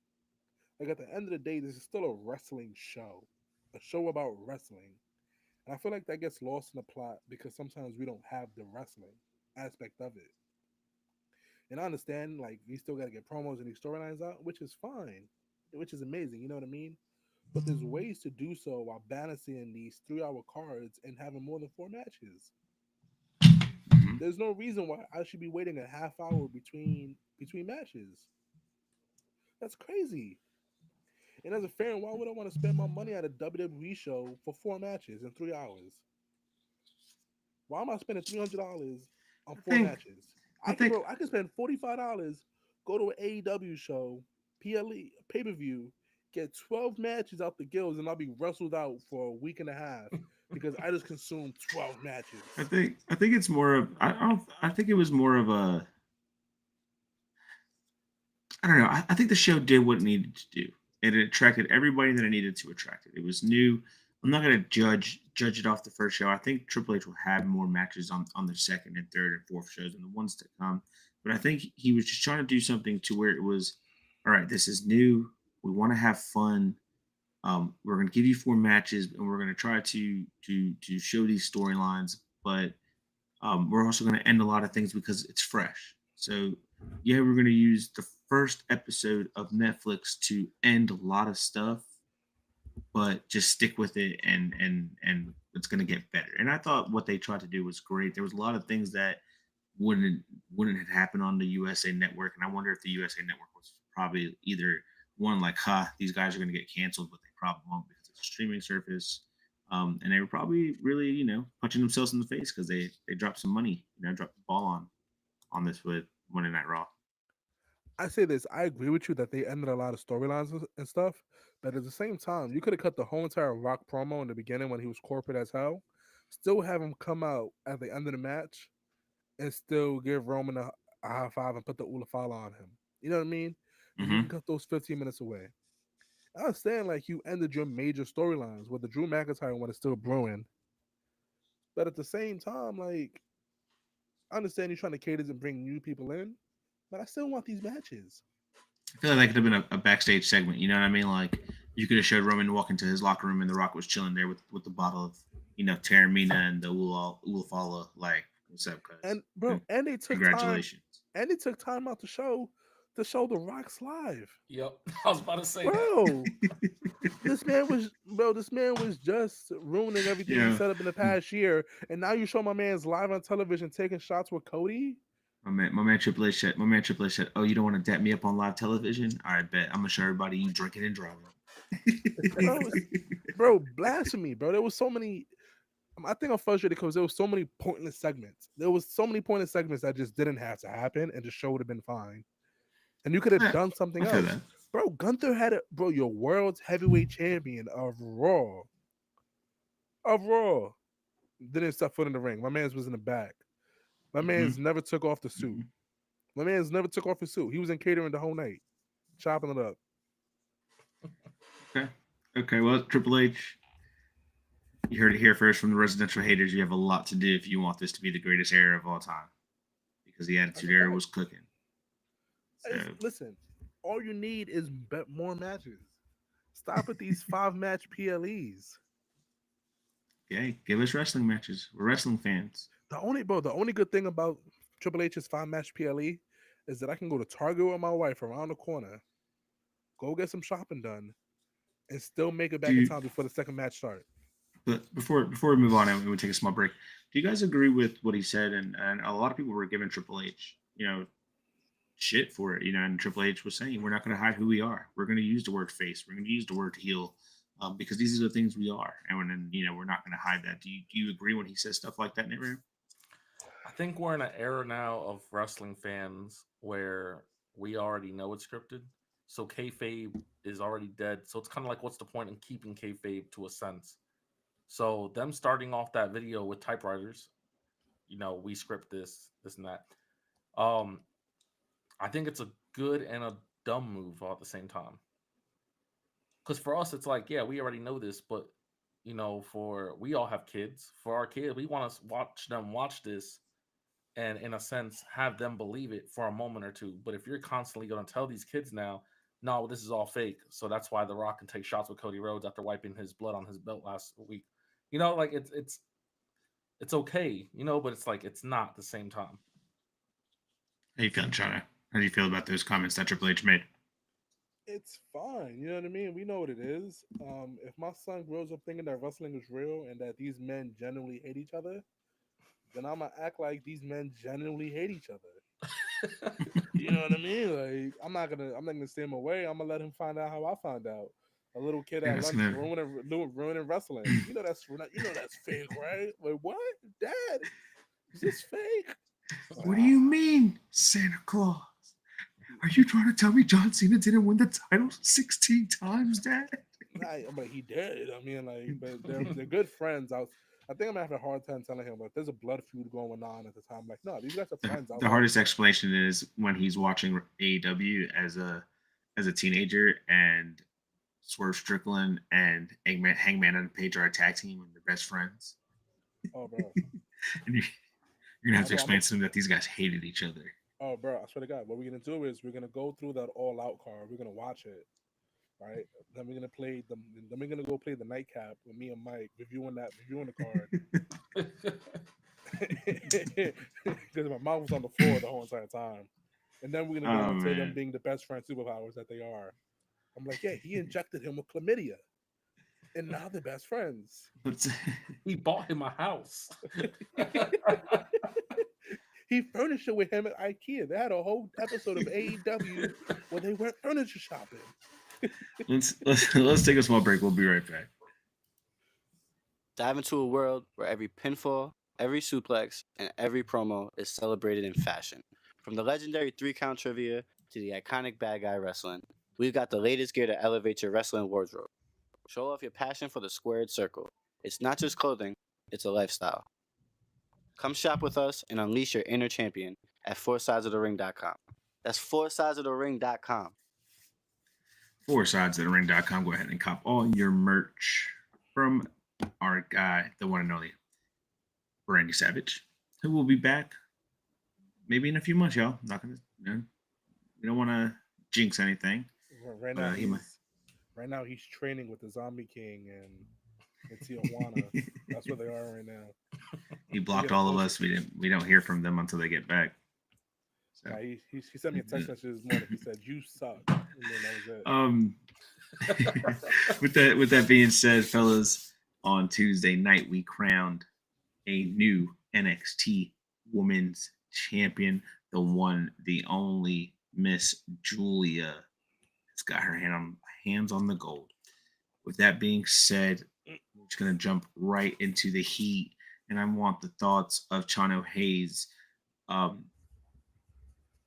Like at the end of the day, this is still a wrestling show, a show about wrestling. And I feel like that gets lost in the plot because sometimes we don't have the wrestling aspect of it. And I understand, like, we still got to get promos and these storylines out, which is fine, which is amazing. You know what I mean? But there's ways to do so while balancing these 3 hour cards and having more than four matches. Mhm. There's no reason why I should be waiting a half hour between matches. That's crazy. And as a fan, why would I want to spend my money at a WWE show for four matches in 3 hours? Why am I spending $300 on I four think matches? I think I can spend $45, go to an AEW show, PLE pay per view, get 12 matches out the gills, and I'll be wrestled out for a week and a half because I just consumed 12 matches. I think it's more of I don't I think it was more of a I don't know. I think the show did what it needed to do. It attracted everybody that it needed to attract it. It was new. I'm not going to judge it off the first show. I think Triple H will have more matches on the second and third and fourth shows and the ones to come. But I think he was just trying to do something to where it was, all right, this is new. We want to have fun. We're going to give you four matches, and we're going to try to show these storylines. But we're also going to end a lot of things because it's fresh. So yeah, we're going to use the first episode of Netflix to end a lot of stuff, but just stick with it, and it's going to get better. And I thought what they tried to do was great. There was a lot of things that wouldn't wouldn't have happened on the USA Network, and I wonder if the USA Network was probably either one like, "Ha, these guys are going to get canceled," but they probably won't because it's a streaming service. And they were probably really, punching themselves in the face because they dropped some money, dropped the ball on this with Monday Night Raw. I say this, I agree with you that they ended a lot of storylines and stuff, but at the same time, you could have cut the whole entire Rock promo in the beginning when he was corporate as hell, still have him come out at the end of the match, and still give Roman a high five and put the Ula Fala on him. You know what I mean? And you can Hmm. cut those 15 minutes away. I understand, like, you ended your major storylines with the Drew McIntyre one is still brewing, but at the same time, like, I understand you're trying to cater and bring new people in, but I still want these matches. I feel like that could have been a backstage segment. You know what I mean? Like you could have showed Roman walk into his locker room and The Rock was chilling there with the bottle of Terramina and the Ulafala. Like, what's up, cuz? And bro, Congratulations. and they took time out to show the Rocks live. Yep, I was about to say that. Bro, this man was just ruining everything he Yeah. set up in the past year, and now you show my man's live on television taking shots with Cody. My man Triple H said, "Oh, you don't want to dap me up on live television? All right, bet. I'm gonna show everybody you drinking and driving." Bro, bro, blasphemy, bro. There was so many. I think I'm frustrated because there was so many pointless segments. There was so many pointless segments that just didn't have to happen, and the show would have been fine. And you could have Yeah, done something I feel else, that. bro. Gunther had a bro, your world's heavyweight champion of Raw, didn't step foot in the ring. My man's was in the back. My Hmm. man's never took off the suit. Hmm. My man's never took off his suit. He was in catering the whole night, chopping it up. Okay. Okay. Well, Triple H, you heard it here first from the residential haters. You have a lot to do if you want this to be the greatest era of all time, because the That's Attitude a Era fact. was cooking. So Listen, all you need is more matches. Stop with these 5 match PLEs. yeah, give us wrestling matches. We're wrestling fans. The only good thing about Triple H's 5 match PLE is that I can go to Target with my wife around the corner, go get some shopping done, and still make it Do back in you, time before the second match start. but before we move on and we take a small break, do you guys agree with what he said? And a lot of people were giving Triple H, shit for it. And Triple H was saying we're not going to hide who we are. We're going to use the word face. We're going to use the word heel. Because these are the things we are, and then we're not going to hide that. Do you agree when he says stuff like that, Nate? I think we're in an era now of wrestling fans where we already know it's scripted. So kayfabe is already dead. So it's kind of like, what's the point in keeping kayfabe to a sense? So them starting off that video with typewriters, we script this and that. Um, I think it's a good and a dumb move all at the same time. Because for us, it's like, yeah, we already know this, but for we all have kids. For our kids, we want to watch them watch this and, in a sense, have them believe it for a moment or two. But if you're constantly going to tell these kids now, no, this is all fake, so that's why The Rock can take shots with Cody Rhodes after wiping his blood on his belt last week. Like it's okay, but it's like it's not at the same time. How you feeling, China? How do you feel about those comments that Triple H made? It's fine. You know what I mean? We know what it is. If my son grows up thinking that wrestling is real and that these men genuinely hate each other, then I'm gonna act like these men genuinely hate each other. You know what I mean? Like I'm not gonna stay him away. I'm gonna let him find out how I found out. A little kid Yeah, at it's lunch gonna. ruining wrestling. That's fake, right? Like what, Dad? Is this fake? What do you mean, Santa Claus? Are you trying to tell me John Cena didn't win the title 16 times, Dad? I'm like, he did. I mean, like, but they're good friends. I think I'm having a hard time telling him like there's a blood feud going on at the time. I'm like, no, these guys are friends The outside. hardest explanation is when he's watching AEW as a teenager, and Swerve Strickland and Hangman and Page are a tag team and they're best friends. Oh, bro. And you're gonna have to explain to them that these guys hated each other. Oh, bro, I swear to God, what we're gonna do is we're gonna go through that All Out card. We're gonna watch it, right? Then we're gonna play the. Then we're gonna go play the nightcap with me and Mike reviewing the card. Because my mouth was on the floor the whole entire time. And then we're gonna go into them being the best friend superpowers that they are. I'm like, yeah, he injected him with chlamydia, and now they're best friends. He bought him a house. He furnished it with him at IKEA. They had a whole episode of AEW where they went furniture shopping. let's take a small break. We'll be right back. Dive into a world where every pinfall, every suplex, and every promo is celebrated in fashion. From the legendary 3-count trivia to the iconic bad guy wrestling, we've got the latest gear to elevate your wrestling wardrobe. Show off your passion for the squared circle. It's not just clothing, it's a lifestyle. Come shop with us and unleash your inner champion at foursidesofthering.com. That's foursidesofthering.com. Foursidesofthering.com. Go ahead and cop all your merch from our guy, the one and only Randy Savage, who will be back maybe in a few months, y'all. Not gonna, we don't want to jinx anything. Right now, he's training with the Zombie King and Tijuana. That's where they are right now. He blocked all of us. We don't hear from them until they get back. So. Yeah, he sent me a text message this morning. He said, "You suck." And then that was it. with that being said, fellas, on Tuesday night we crowned a new NXT Women's Champion, the one, the only Miss Giulia. Has got her hands on the gold. With that being said, we're just gonna jump right into the heat, and I want the thoughts of Chano Hayes,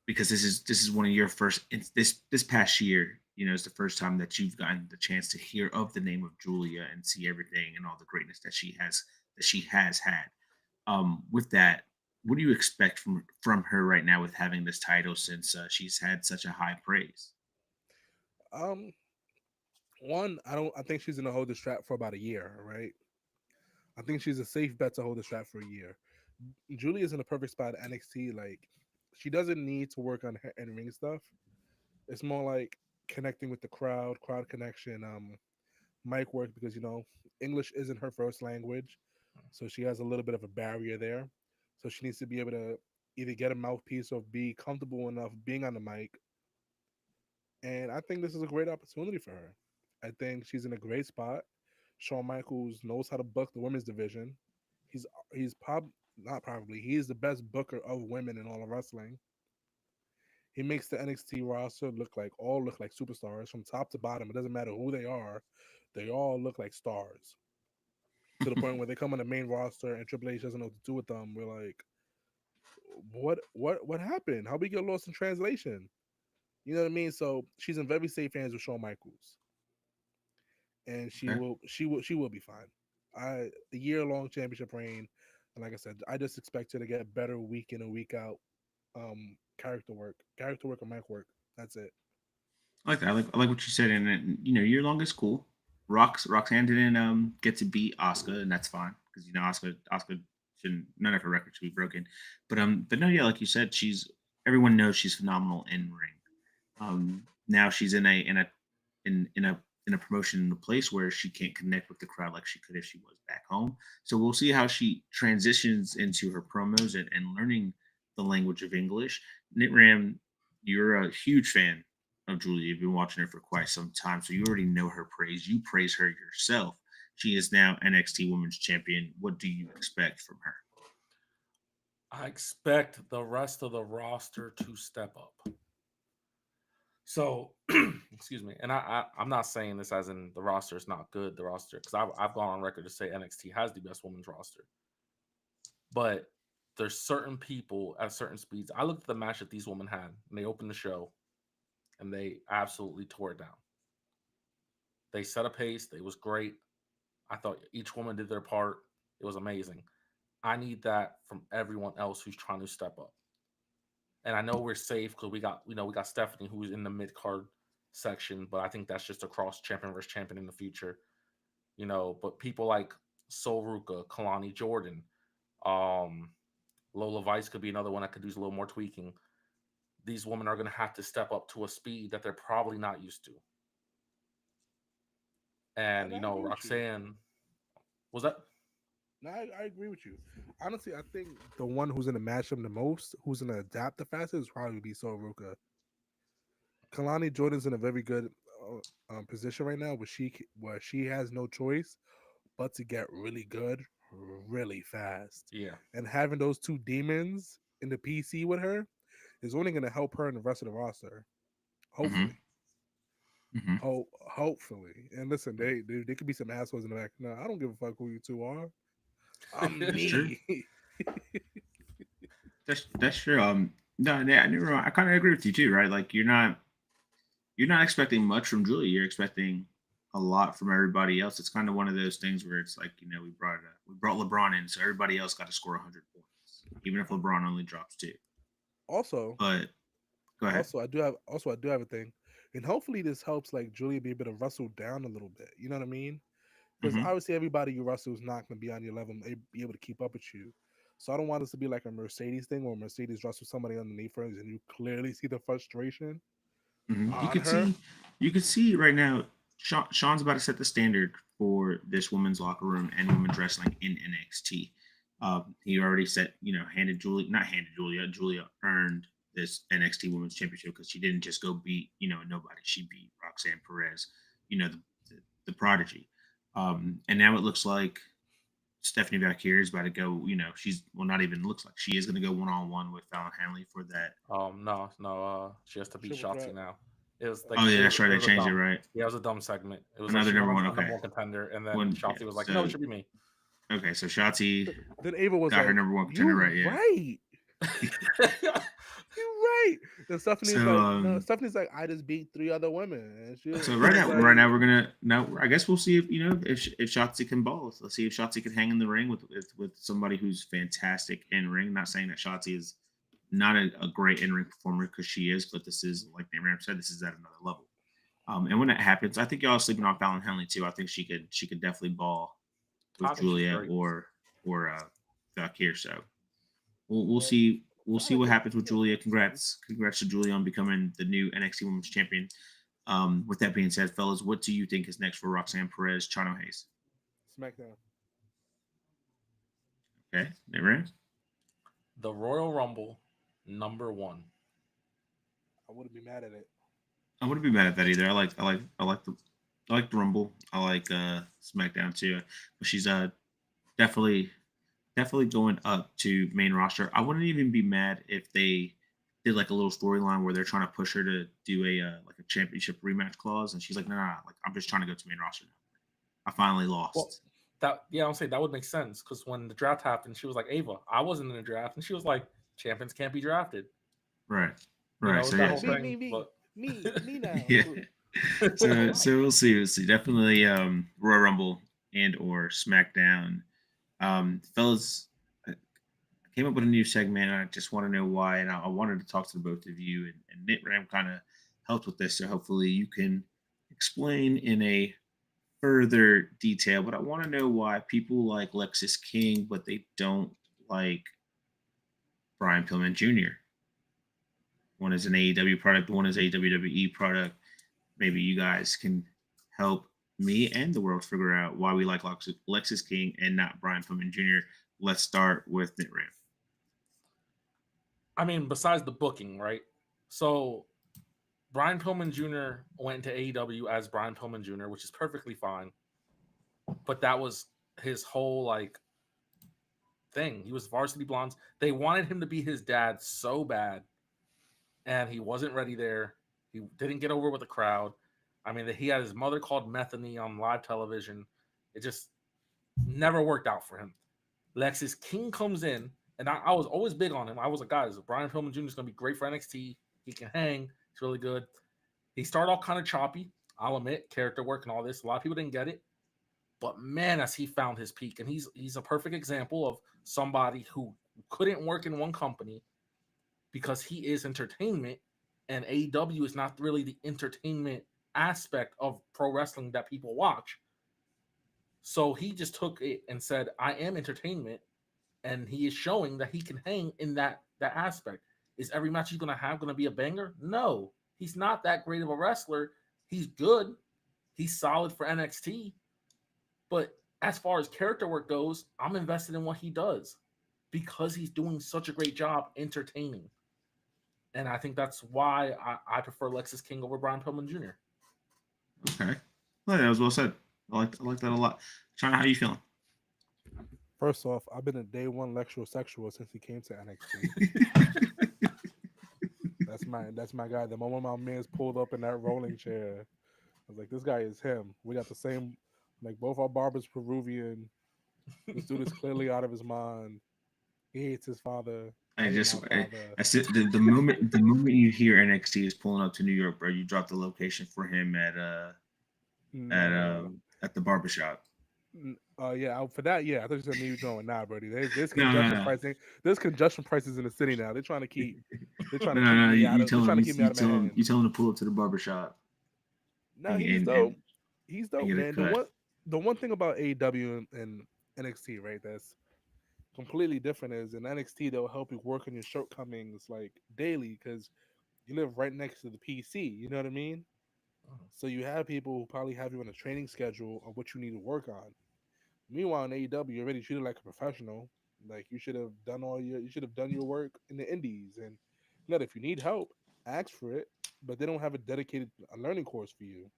because this is one of your first this past year. It's the first time that you've gotten the chance to hear of the name of Giulia and see everything and all the greatness that she has had. With that, what do you expect from her right now with having this title, since she's had such a high praise? One, I think she's gonna hold the strap for about a year, right? I think she's a safe bet to hold the strap for a year. Giulia's in a perfect spot at NXT. Like, she doesn't need to work on her in-ring stuff. It's more like connecting with the crowd connection, mic work, because English isn't her first language, so she has a little bit of a barrier there. So she needs to be able to either get a mouthpiece or be comfortable enough being on the mic. And I think this is a great opportunity for her. I think she's in a great spot. Shawn Michaels knows how to book the women's division. He's he's the best booker of women in all of wrestling. He makes the NXT roster look like superstars from top to bottom. It doesn't matter who they are; they all look like stars. To the point where they come on the main roster and Triple H doesn't know what to do with them. We're like, what happened? How we get lost in translation? You know what I mean? So she's in very safe hands with Shawn Michaels, and she will be fine. The year-long championship reign, and like I said, I just expect her to get better week in and week out. character work, and mic work. That's it. I like that. I like what you said, and your longest cool. Roxanne didn't get to beat Asuka, and that's fine because Asuka shouldn't, none of her records should be broken. But no, yeah, like you said, everyone knows she's phenomenal in ring. Now she's in a promotion in a place where she can't connect with the crowd like she could if she was back home. So we'll see how she transitions into her promos and learning the language of English. Knit Ram, you're a huge fan of Julia. You've been watching her for quite some time, so you already know her praise. You praise her yourself. She is now NXT Women's Champion. What do you expect from her? I expect the rest of the roster to step up. So, excuse me, and I'm not saying this as in the roster is not good. The roster, because I've gone on record to say NXT has the best women's roster, but there's certain people at certain speeds. I looked at the match that these women had, and they opened the show, and they absolutely tore it down. They set a pace. It was great. I thought each woman did their part. It was amazing. I need that from everyone else who's trying to step up. And I know we're safe because we got Stephanie who's in the mid card section, but I think that's just a cross champion versus champion in the future. But people like Sol Ruka, Kalani Jordan, Lola Vice could be another one that could use a little more tweaking. These women are going to have to step up to a speed that they're probably not used to. And Roxanne, was that? No, I agree with you. Honestly, I think the one who's going to match them the most, who's going to adapt the fastest, is probably be Sol Ruka. Kalani Jordan's in a very good position right now, where she has no choice but to get really good, really fast. Yeah. And having those two demons in the PC with her is only going to help her and the rest of the roster. Hopefully. Mm-hmm. Hopefully. And listen, they could be some assholes in the back. No, I don't give a fuck who you two are. I'm me. That's true. No, I kind of agree with you too, right? Like you're not expecting much from Julia. You're expecting a lot from everybody else. It's kind of one of those things where it's like we brought LeBron in, so everybody else got to score 100 points, even if LeBron only drops 2. Also, but go ahead. Also, I do have a thing, and hopefully this helps like Julia be able to wrestle down a little bit. You know what I mean? Because obviously everybody you wrestle is not going to be on your level and be able to keep up with you. So I don't want this to be like a Mercedes thing where Mercedes wrestles somebody underneath her and you clearly see the frustration on her. You could see right now Sean's about to set the standard for this women's locker room and women's wrestling in NXT. He already Julia earned this NXT Women's Championship because she didn't just go beat nobody. She beat Roxanne Perez, the prodigy. And now it looks like Stephanie Valkyrie is about to go. Not even looks like she is going to go 1-on-1 with Fallon Henley for that. No. She has to beat Shotzi now. It was like, that's right. They changed it, right? Yeah, it was a dumb segment. It was another like number one. Okay, number one contender, and then Shotzi was like, "No, it should be me." Okay, so Shotzi then Ava was got her number one contender, right? Yeah, right. You're right. And Stephanie's like, I just beat 3 other women. So right now we're gonna I guess we'll see if Shotzi can ball. Let's see if Shotzi can hang in the ring with somebody who's fantastic in ring. Not saying that Shotzi is not a great in ring performer because she is, but this is like Ram said, this is at another level. And when that happens, I think y'all are sleeping on Fallon Henley too. I think she could definitely ball with Julia or Valkyrie. So we'll see. We'll see what happens with Julia. Congrats to Julia on becoming the new NXT Women's Champion. With that being said, fellas, what do you think is next for Roxanne Perez, Chano Hayes? SmackDown. Okay, never. The Royal Rumble number 1. I wouldn't be mad at it. I wouldn't be mad at that either. I like the Rumble. I like SmackDown too. But she's definitely going up to main roster. I wouldn't even be mad if they did like a little storyline where they're trying to push her to do a championship rematch clause, and she's like, nah, like I'm just trying to go to main roster now. I finally lost. Well, I'll say that would make sense because when the draft happened, she was like, Ava, I wasn't in the draft, and she was like, champions can't be drafted. Right. So me now. Yeah. so we'll see. Definitely Royal Rumble and or SmackDown. Fellas, came up with a new segment, and I just want to know why. And I wanted to talk to the both of you, and Knit Ram kind of helped with this, so hopefully you can explain in a further detail. But I want to know why people like Lexis King, but they don't like Brian Pillman Jr. One is an AEW product, one is a WWE product. Maybe you guys can help me and the world figure out why we like Lexis King and not Brian Pillman Jr. Let's start with Knit Ram. I mean, besides the booking, right? So Brian Pillman Jr. went into AEW as Brian Pillman Jr., which is perfectly fine. But that was his whole like thing. He was Varsity Blondes. They wanted him to be his dad so bad, and he wasn't ready there. He didn't get over with the crowd. I mean, he had his mother called Methany on live television. It just never worked out for him. Lexis King comes in, and I was always big on him. I was like, guys, Brian Pillman Jr. is going to be great for NXT. He can hang. He's really good. He started off kind of choppy. I'll admit, character work and all this. A lot of people didn't get it. But man, as he found his peak, and he's a perfect example of somebody who couldn't work in one company because he is entertainment, and AEW is not really the entertainment aspect of pro wrestling that people watch. So he just took it and said, I am entertainment, and he is showing that he can hang in that aspect. Is every match he's going to be a banger? No. He's not that great of a wrestler. He's good. He's solid for NXT. But as far as character work goes, I'm invested in what he does because he's doing such a great job entertaining. And I think that's why I prefer Lexis King over Brian Pillman Jr. Okay. Well, that was well said. I like that a lot. China, how you feeling? First off, I've been a day one lectural since he came to NXT. That's my guy. The moment my man's pulled up in that rolling chair, I was like, this guy is him. We got the same, like both our barbers Peruvian. This dude is clearly out of his mind. He hates his father. The moment you hear NXT is pulling up to New York, bro, you drop the location for him at the barbershop. For that, yeah. I thought you said me going, nah, buddy. There's congestion pricing. There's congestion prices in the city now. They're trying to keep. They're trying to keep me out of. They're trying to keep me out of Manhattan. You tell him to pull up to the barbershop. No, he's dope. He's dope, man. The one thing about AEW and NXT, right? That's completely different is in NXT they'll help you work on your shortcomings like daily because you live right next to the PC. You know what I mean? So you have people who probably have you on a training schedule of what you need to work on. Meanwhile, in AEW, you're already treated like a professional. Like you should have done your work in the indies. And if you need help, ask for it. But they don't have a dedicated learning course for you.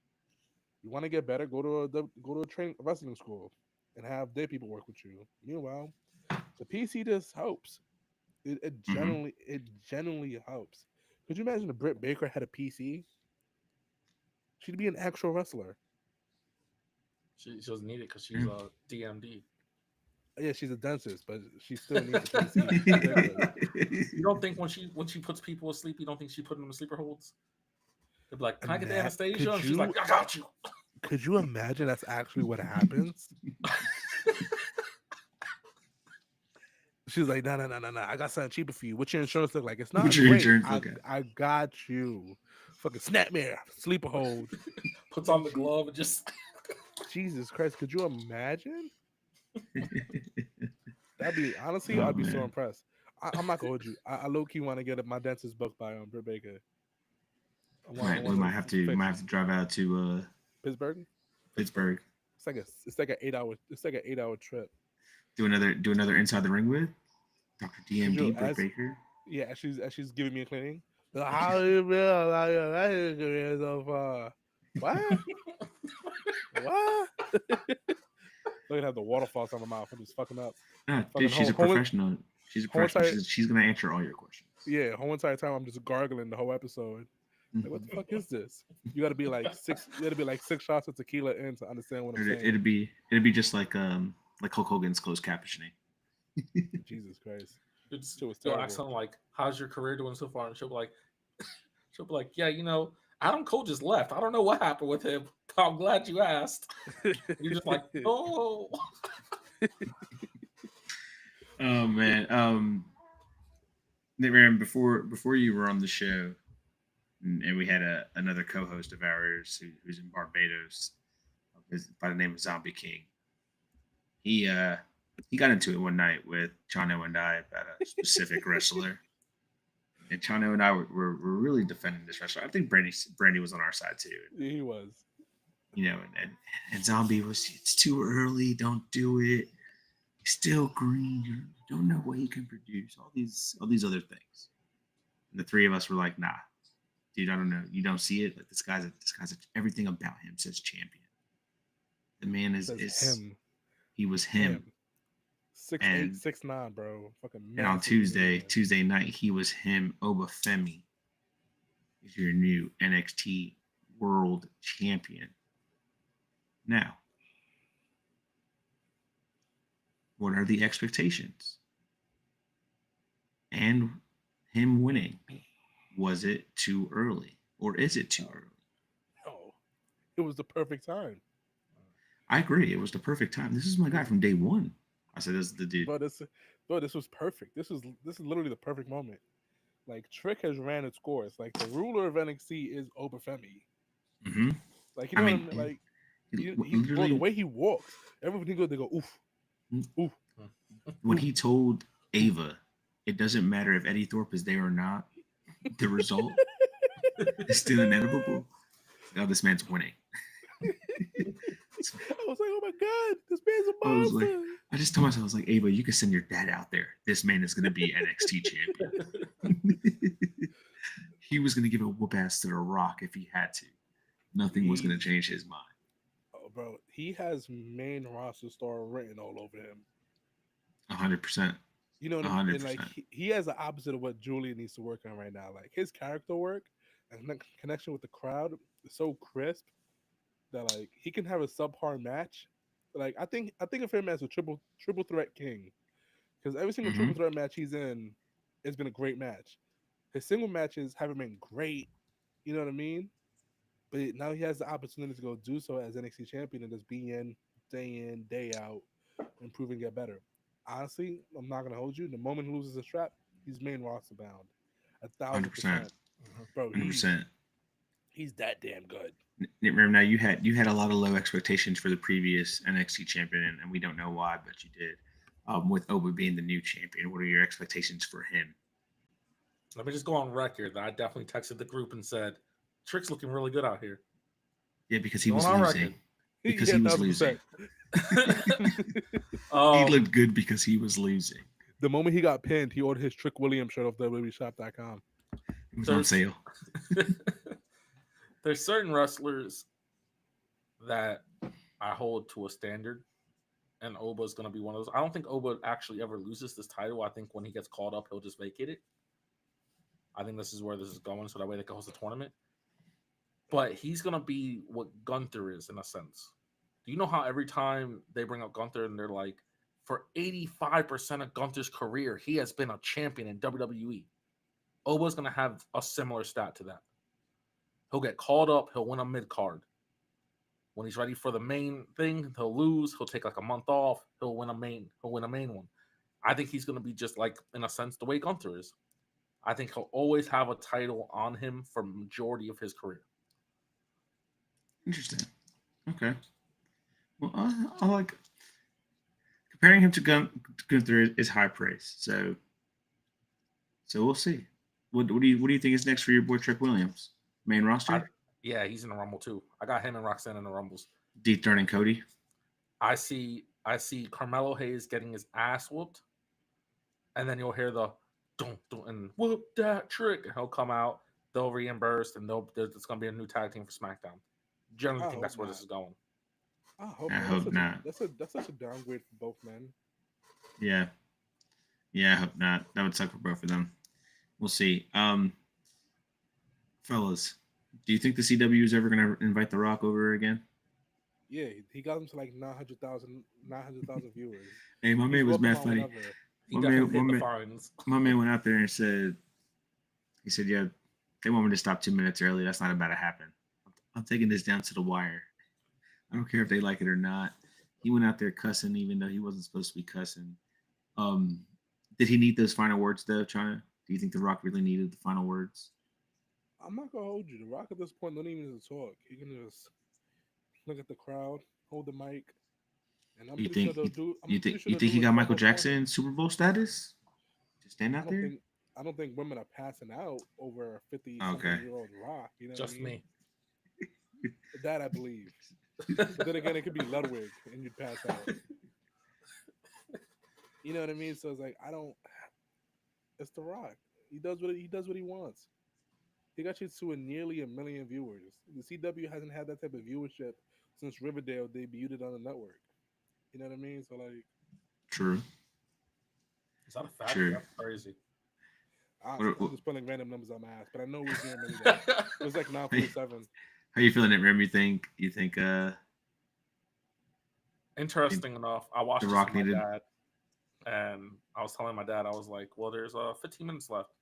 You want to get better, go to a training wrestling school and have their people work with you. Meanwhile, the PC just helps. It genuinely helps. Could you imagine if Britt Baker had a PC? She'd be an actual wrestler. She doesn't need it because she's a DMD. Yeah, she's a dentist, but she still needs a PC. You don't think when she puts people asleep, you don't think she put them in sleeper holds? They're like, can I get the Anastasia? And she's like, I got you. Could you imagine that's actually what happens? She's like, no. I got something cheaper for you. What's your insurance look like? It's not great. I got you. Fucking snapmare, sleeper hold. Puts on the glove and just. Jesus Christ, could you imagine? I'd be so impressed. I'm not gonna hold you. I low key want to get my dentist booked by Britt Baker. We might have to drive out to Pittsburgh. It's like an 8-hour trip. Do another inside the ring with Dr. DMD Britt Baker. Yeah, she's giving me a cleaning. How do you feel about your wrestling career so far? What? What? Look at have the waterfalls on my mouth. I'm just fucking up. Dude, she's a professional. She's a professional. She's gonna answer all your questions. Yeah, whole entire time I'm just gargling the whole episode. Like, what the fuck is this? You gotta be like 6 shots of tequila in to understand what I'm saying. It'd be just like Hulk Hogan's closed captioning. Jesus Christ. They'll ask someone like, how's your career doing so far? And she'll be like, yeah, Adam Cole just left. I don't know what happened with him. I'm glad you asked. You're just like, oh. Oh man. Aaron, before you were on the show, and we had another co-host of ours who's in Barbados, by the name of Zombie King. He got into it one night with Chano and I about a specific wrestler, and Chano and I were really defending this wrestler. I think Brandy was on our side too. He was. You know, and Zombie was, it's too early, don't do it. He's still green. You don't know what he can produce. All these other things. And the three of us were like, nah, dude, I don't know. You don't see it. Like this guy's everything about him says champion. The man is him. He was him. 6'8", 6'9", bro. Fucking. And on Tuesday night, he was him. OBA FEMI is your new NXT World Champion. Now, what are the expectations? And him winning, was it too early, or is it too early? No, it was the perfect time. I agree. It was the perfect time. This is my guy from day one. I said, this is the dude. Bro, this was perfect. This is literally the perfect moment. Like, Trick has ran its course. Like, the ruler of NXT is OBA FEMI. Mm-hmm. Like, you know what I mean? Like, bro, the way he walks, everybody goes, they go, oof, oof. When he told Ava, it doesn't matter if Eddie Thorpe is there or not, the result is still inevitable. Now this man's winning. I was like, oh my God, this man's a monster. I just told myself, I was like, Ava, you can send your dad out there. This man is going to be NXT champion. He was going to give a whoop ass to The Rock if he had to. Nothing was going to change his mind. Oh, bro, he has main roster star written all over him. 100%. You know what I mean? And like he has the opposite of what Giulia needs to work on right now. Like his character work and connection with the crowd is so crisp that like he can have a subpar match. Like I think of him as a triple threat king, because every single triple threat match he's in has been a great match. His single matches haven't been great. You know what I mean? But now he has the opportunity to go do so as NXT champion and just be in, day out, improve and get better. Honestly, I'm not gonna hold you. The moment he loses a strap, he's main roster bound. 1,000%. Bro, 100%. He's that damn good. Remember, now you had a lot of low expectations for the previous NXT champion, and we don't know why, but you did. With Oba being the new champion, what are your expectations for him? Let me just go on record that I definitely texted the group and said, Trick's looking really good out here. Yeah, because he was losing. Because he was losing. He looked good because he was losing. The moment he got pinned, he ordered his Trick Williams shirt off WWEshop.com. It was on sale. There's certain wrestlers that I hold to a standard, and Oba's going to be one of those. I don't think Oba actually ever loses this title. I think when he gets called up, he'll just vacate it. I think this is where this is going, so that way they can host a tournament. But he's going to be what Gunther is in a sense. Do you know how every time they bring up Gunther and they're like, for 85% of Gunther's career, he has been a champion in WWE. Oba's going to have a similar stat to that. He'll get called up. He'll win a mid-card. When he's ready for the main thing, he'll lose. He'll take like a month off. He'll win a main one. I think he's going to be just like, in a sense, the way Gunther is. I think he'll always have a title on him for majority of his career. Interesting. Okay. Well, I like comparing him to Gunther is high praise. So we'll see. What do you think is next for your boy Trick Williams? Main roster? Yeah, he's in the Rumble too. I got him and Roxanne in the Rumbles. Dethroning Cody. I see Carmelo Hayes getting his ass whooped, and then you'll hear the don't and whoop that Trick, and he'll come out. They'll reimburse, and there's going to be a new tag team for SmackDown. Generally, think that's where this is going. I hope not. That's such a downgrade for both men. Yeah, I hope not. That would suck for both of them. We'll see. Fellas, do you think the CW is ever going to invite The Rock over again? Yeah, he got him to like 900,000 viewers. Hey, my man was mad funny. My man went out there and said, yeah, they want me to stop 2 minutes early. That's not about to happen. I'm taking this down to the wire. I don't care if they like it or not. He went out there cussing, even though he wasn't supposed to be cussing. Did he need those final words though, China? Do you think The Rock really needed the final words? I'm not gonna hold you. The Rock at this point don't even need to talk. He can just look at the crowd, hold the mic, and I'm You pretty sure think they'll do. I'm you pretty think sure you they'll think do he his got Michael promo for him. Jackson Super Bowl status? Just stand I out don't there. think. I don't think women are passing out over a 50 Okay. something year old Rock. You know Just what I mean? me. That I believe. But then again, it could be Ludwig, and you'd pass out. You know what I mean? So it's like I don't. It's The Rock. He does what he wants. He got you to nearly 1 million viewers. The CW hasn't had that type of viewership since Riverdale debuted on the network. You know what I mean? So like, True. Is that a fact? Sure. That's crazy. honestly, I'm just putting random numbers on my ass, but I know it was nearly that. It was like 947. How you feeling, Rem? You think Interesting enough, I watched The this Rock with my needed- dad, and I was telling my dad, I was like, "Well, there's 15 minutes left,"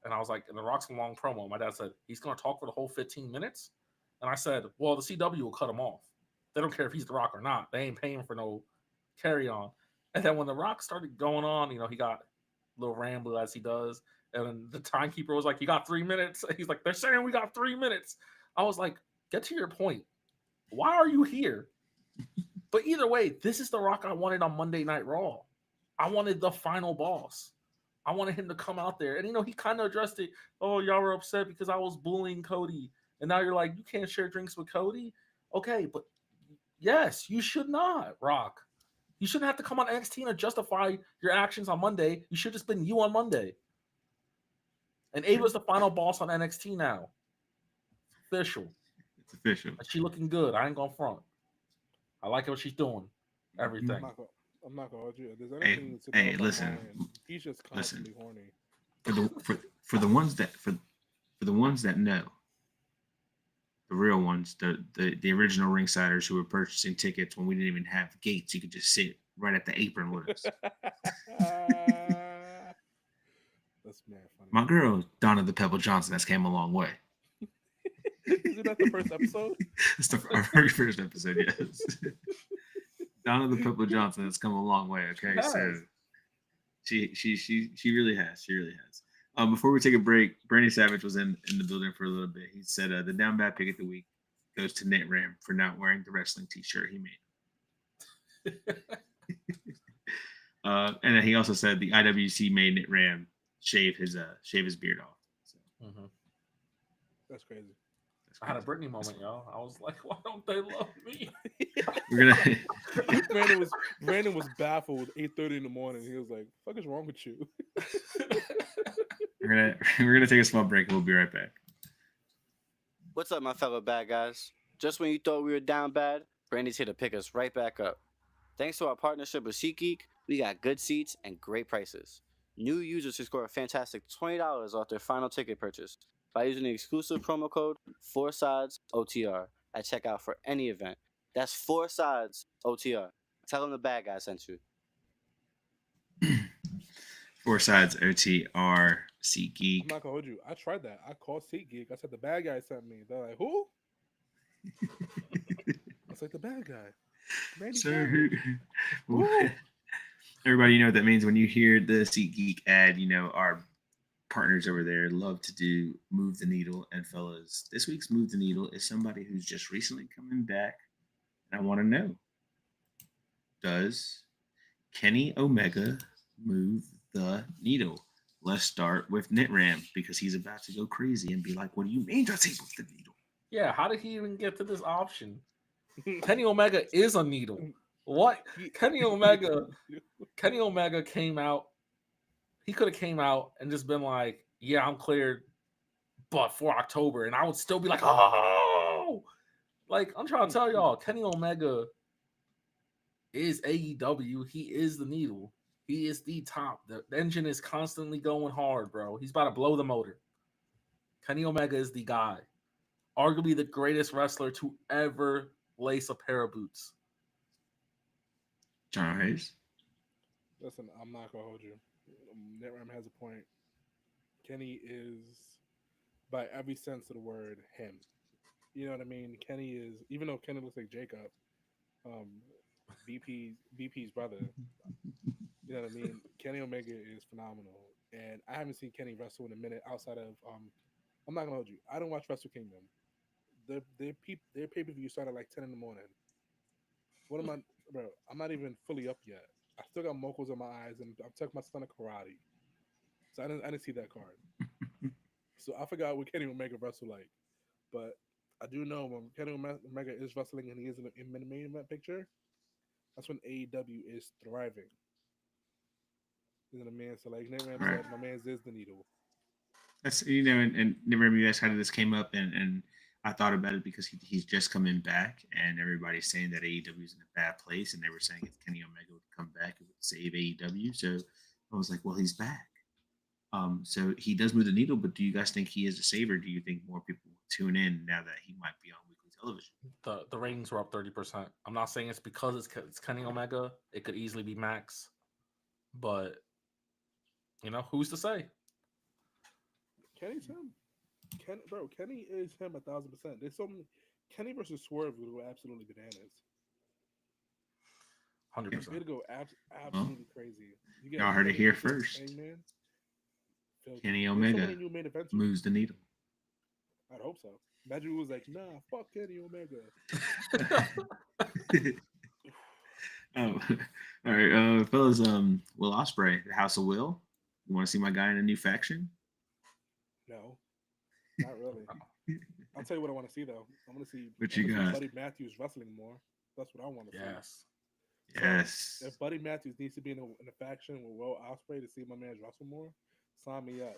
and I was like, "And The Rock's a long promo." My dad said, "He's going to talk for the whole 15 minutes," and I said, "Well, the CW will cut him off. They don't care if he's The Rock or not. They ain't paying for no carry on." And then when The Rock started going on, he got a little rambly as he does, and then the timekeeper was like, "You got 3 minutes." He's like, "They're saying we got 3 minutes." I was like, "Get to your point. Why are you here?" But either way, this is The Rock I wanted on Monday Night Raw. I wanted the final boss. I wanted him to come out there. And, he kind of addressed it. "Oh, y'all were upset because I was bullying Cody. And now you're like, you can't share drinks with Cody?" Okay, but yes, you should not, Rock. You shouldn't have to come on NXT and justify your actions on Monday. You should have just been you on Monday. And Ava's the final boss on NXT now. Official. It's official. And she looking good. I ain't going to front. I like what she's doing. Everything. I'm not gonna hold you. If there's Hey, anything to hey, know about listen. Ryan, he's just constantly horny. For the ones that know, the real ones, the original ringsiders who were purchasing tickets when we didn't even have gates, you could just sit right at the apron with us. That's mad funny. My girl Donna the Pebble Johnson has came a long way. Isn't that the first episode? It's our very first episode, yes. Donna the Pebble Johnson has come a long way. Okay, so she really has. She really has. Before we take a break, Bernie Savage was in the building for a little bit. He said the down bad pick of the week goes to Nit Ram for not wearing the wrestling T-shirt he made. And then he also said the IWC made Nit Ram shave his beard off. So. That's crazy. I had a Britney moment, y'all. I was like, why don't they love me? We're gonna. Brandon was baffled. 8:30 in the morning. He was like, "Fuck is wrong with you?" we're gonna take a small break. We'll be right back. What's up, my fellow bad guys? Just when you thought we were down bad, Brandy's here to pick us right back up. Thanks to our partnership with SeatGeek, we got good seats and great prices. New users can score a fantastic $20 off their final ticket purchase by using the exclusive promo code 4SIDESOTR at checkout for any event. That's 4SIDESOTR. Tell them the bad guy sent you. 4 Sides OTR SeatGeek. I'm not gonna hold you. I tried that. I called SeatGeek. I said the bad guy sent me. They're like, "Who?" I was like, "The bad guy." Randy So, Woo. everybody, you know what that means when you hear the SeatGeek ad. Our partners over there love to do Move the Needle. And fellas, this week's Move the Needle is somebody who's just recently coming back. And I want to know, does Kenny Omega move the needle? Let's start with Nitram because he's about to go crazy and be like, "What do you mean does he move the needle?" Yeah, how did he even get to this option? Kenny Omega is a needle. What? Kenny Omega came out. He could have came out and just been like, "Yeah, I'm cleared, but for October," and I would still be like, "Oh!" Like, I'm trying to tell y'all, Kenny Omega is AEW. He is the needle. He is the top. The engine is constantly going hard, bro. He's about to blow the motor. Kenny Omega is the guy. Arguably the greatest wrestler to ever lace a pair of boots. John Hayes. Listen, I'm not gonna hold you. Netram has a point. Kenny is, by every sense of the word, him. You know what I mean? Kenny is, even though Kenny looks like Jacob, BP's brother. You know what I mean? Kenny Omega is phenomenal, and I haven't seen Kenny wrestle in a minute outside of I'm not gonna hold you. I don't watch Wrestle Kingdom. Their pay per view started like 10 in the morning. What am I, bro? I'm not even fully up yet. I still got mocos in my eyes, and I'm taking my son to karate, so I didn't see that card. So I forgot what Kenny Omega wrestle like, but I do know when Kenny Omega is wrestling and he is in the main event picture, that's when AEW is thriving. You know what I mean? So like Nate Ram Right. said, my man's is the needle. That's and never you asked how did this came up and I thought about it because he's just coming back and everybody's saying that AEW is in a bad place and they were saying if Kenny Omega would come back it would save AEW. So I was like, well, he's back. So he does move the needle, but do you guys think he is a saver? Do you think more people will tune in now that he might be on weekly television? The ratings were up 30%. I'm not saying it's because it's Kenny Omega. It could easily be Max, but who's to say? Kenny's him. Kenny is him 1,000%. There's so many. Kenny versus Swerve would go absolutely bananas. 100%. It'd go absolutely crazy. Y'all heard it here first. Hangman. Kenny There's Omega so many new main events. moves the needle. I'd hope so. Imagine it was like, nah, fuck Kenny Omega. Oh, all right, fellas. Will Ospreay, the House of Will. You want to see my guy in a new faction? No, not really. I'll tell you what I want to see though. I want to see What you got? Buddy Matthews wrestling more. That's what I want to see. Yes. Yes. If Buddy Matthews needs to be in a faction with Will Ospreay to see my man wrestle more, sign me up.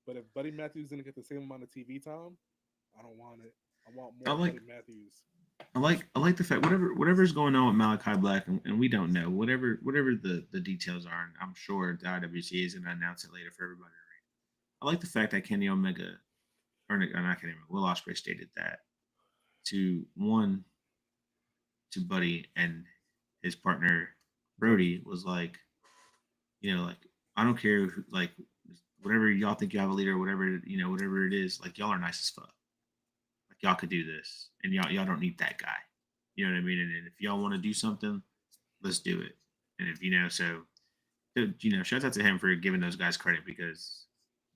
But if Buddy Matthews didn't get the same amount of TV time, I don't want it. I want more Buddy Matthews. I like the fact whatever's going on with Malachi Black, and we don't know whatever the details are. And I'm sure the IWC is going to announce it later for everybody to read. I like the fact that Kenny Omega, or not Kenny Omega, Will Ospreay stated that to Buddy and his partner Brody was like, like I don't care, like whatever y'all think you have a leader, whatever whatever it is, like y'all are nice as fuck. Like y'all could do this, and y'all don't need that guy. You know what I mean? And if y'all want to do something, let's do it. And if shout out to him for giving those guys credit because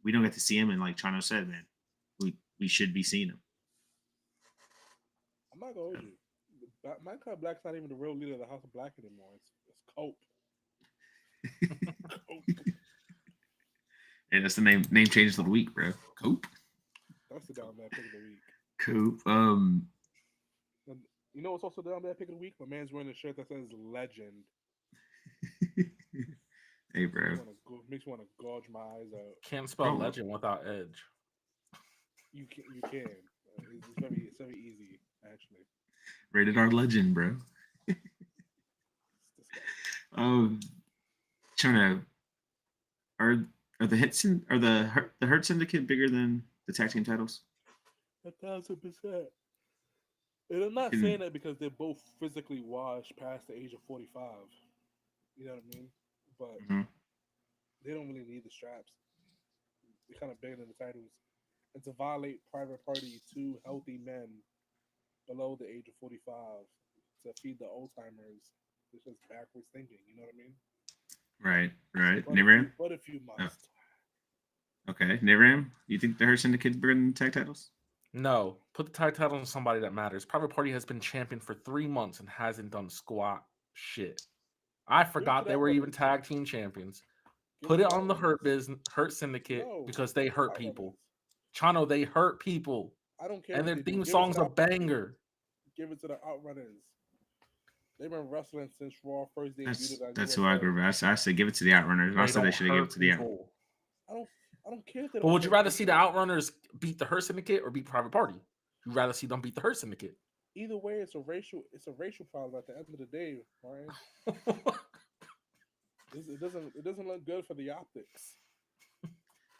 we don't get to see him. And like Chano said, man, we should be seeing him. I'm not gonna hold you. Malachi Black's not even the real leader of the House of Black anymore. It's Cope. Cope. And that's the name changes of the week, bro. Cope. That's the down bad pick of the week. Cope. You know what's also down bad pick of the week? My man's wearing a shirt that says "Legend." Hey, bro. Makes me want to gouge my eyes out. Can't spell legend without edge. You can. It's very easy, actually. Rated R Legend, bro. Chano, are the Hurt Syndicate bigger than the tag team titles? 1,000%. And I'm not saying that because they're both physically washed past the age of 45. You know what I mean? But they don't really need the straps. They're kind of bigger than the titles. And to violate Private Party, 2 healthy men below the age of 45 to feed the old timers, it's just backwards thinking. You know what I mean? Right. Niram? But if you must. Oh. Okay, Niram, you think the Hurt Syndicate bigger than the tag titles? No, put the tag title on somebody that matters. Private Party has been champion for 3 months and hasn't done squat shit. I forgot they were even tag team champions. Put it on the Hurt Syndicate because they hurt people. Chano, they hurt people. I don't care. And their theme song's a banger. Give it to the Outrunners. They've been wrestling since Raw first day. That's who I agree with. I said give it to the Outrunners. I said they should have given it to the Outrunners. I don't care. But would you rather see the Outrunners beat the Hurt Syndicate or beat Private Party? You'd rather see them beat the Hurt Syndicate. Either way, it's a racial problem at the end of the day, Ryan. It doesn't look good for the optics.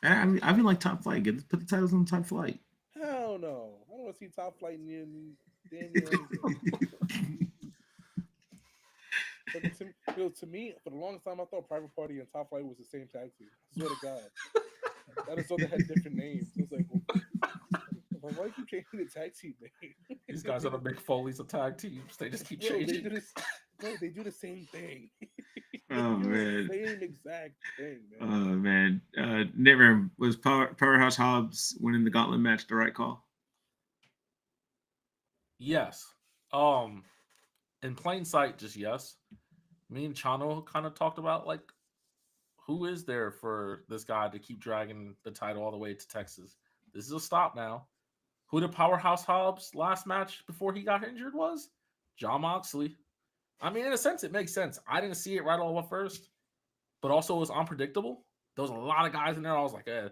I mean like Top Flight. Put the titles on Top Flight. Hell no. I don't want to see Top Flight near Daniel. To me, for the longest time, I thought Private Party and Top Flight was the same tag team. I swear to God. I just thought they had different names. It was like, why do you keep changing the tag team name? These guys are the big Foley's of tag teams. They just keep changing. Bro, they do the same thing. Oh The man. same exact thing, man. Oh man. Never was Powerhouse Hobbs winning the gauntlet match the right call? Yes. In plain sight, just yes. Me and Chano kind of talked about like who is there for this guy to keep dragging the title all the way to Texas? This is a stop now. Who did Powerhouse Hobbs last match before he got injured was? Jon Moxley. I mean, in a sense, it makes sense. I didn't see it right all at first, but also it was unpredictable. There was a lot of guys in there. I was like, eh.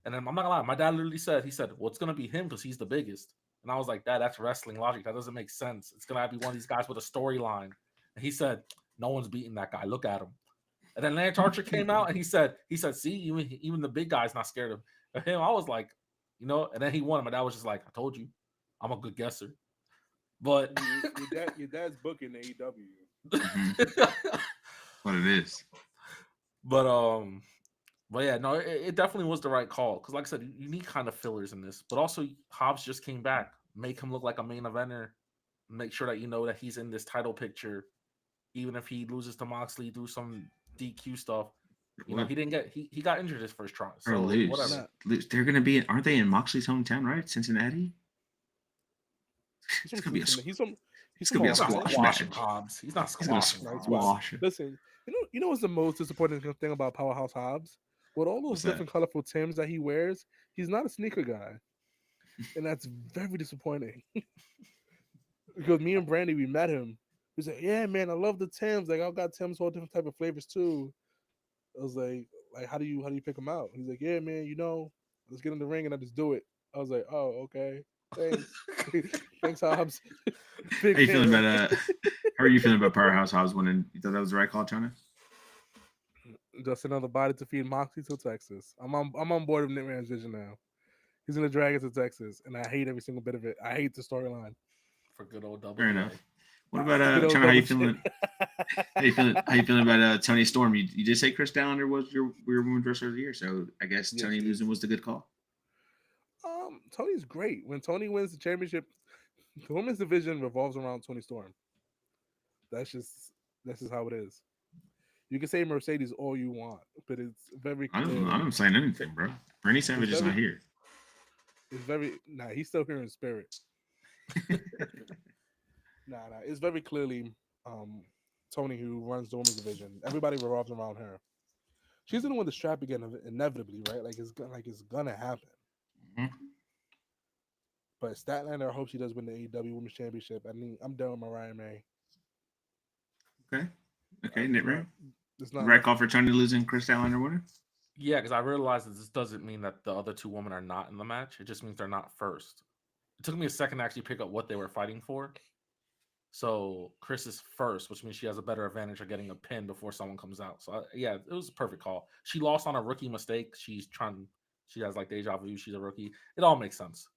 And then I'm not gonna lie, my dad literally said, well, it's gonna be him because he's the biggest. And I was like, that's wrestling logic. That doesn't make sense. It's gonna be one of these guys with a storyline. And he said, no one's beating that guy. Look at him. And then Lance Archer came out and he said, see, even the big guy's not scared of him. I was like, and then he won. My dad was just like, I told you, I'm a good guesser. But your dad's booking AEW. What it is. But yeah, no, it definitely was the right call. Because like I said, you need kind of fillers in this. But also Hobbs just came back. Make him look like a main eventer. Make sure that you know that he's in this title picture. Even if he loses to Moxley through some DQ stuff. He didn't get he got injured his first try. So whatever. They're gonna be aren't they in Moxley's hometown, right? Cincinnati? It's gonna be a He's from squash match. Hobbs. He's not squashing. Squash. Listen, you know what's the most disappointing thing about Powerhouse Hobbs? With all those different colorful Tims that he wears, he's not a sneaker guy. And that's very disappointing. Because me and Brandy, we met him. He said, yeah, man, I love the Tims. Like, I've got Tims, all different type of flavors too. I was like, how do you pick them out? He's like, yeah, man, let's get in the ring and I just do it. I was like, oh, okay. Thanks. Thanks, Hobbs. How are you feeling about Powerhouse Hobbs winning? You thought that was the right call, Chana? Just another body to feed Moxley to Texas. I'm on board with Nick Rand's vision now. He's gonna drag it to Texas, and I hate every single bit of it. I hate the storyline. For good old double. Fair enough. What about Chana? How you feeling? How you feeling about Tony Storm? You did say Chris Dallender was your women's wrestler of the year, so I guess Tony losing was the good call. Tony's great. When Tony wins the championship, the women's division revolves around Tony Storm. That's just how it is. You can say Mercedes all you want, but it's very clear. I'm saying anything, bro. Bernie Savage is not here. It's very he's still here in spirit. It's very clearly Tony who runs the women's division. Everybody revolves around her. She's gonna win the strap again inevitably, right? Like it's gonna happen. Mm-hmm. But Statlander, I hope she does win the AEW Women's Championship. I mean, I'm done with Mariah May. Okay, Nick Ray. It's not right call for Tony losing Chris Statlander winner. Yeah, because I realized that this doesn't mean that the other two women are not in the match. It just means they're not first. It took me a second to actually pick up what they were fighting for. So Chris is first, which means she has a better advantage of getting a pin before someone comes out. So it was a perfect call. She lost on a rookie mistake. She has like deja vu. She's a rookie. It all makes sense.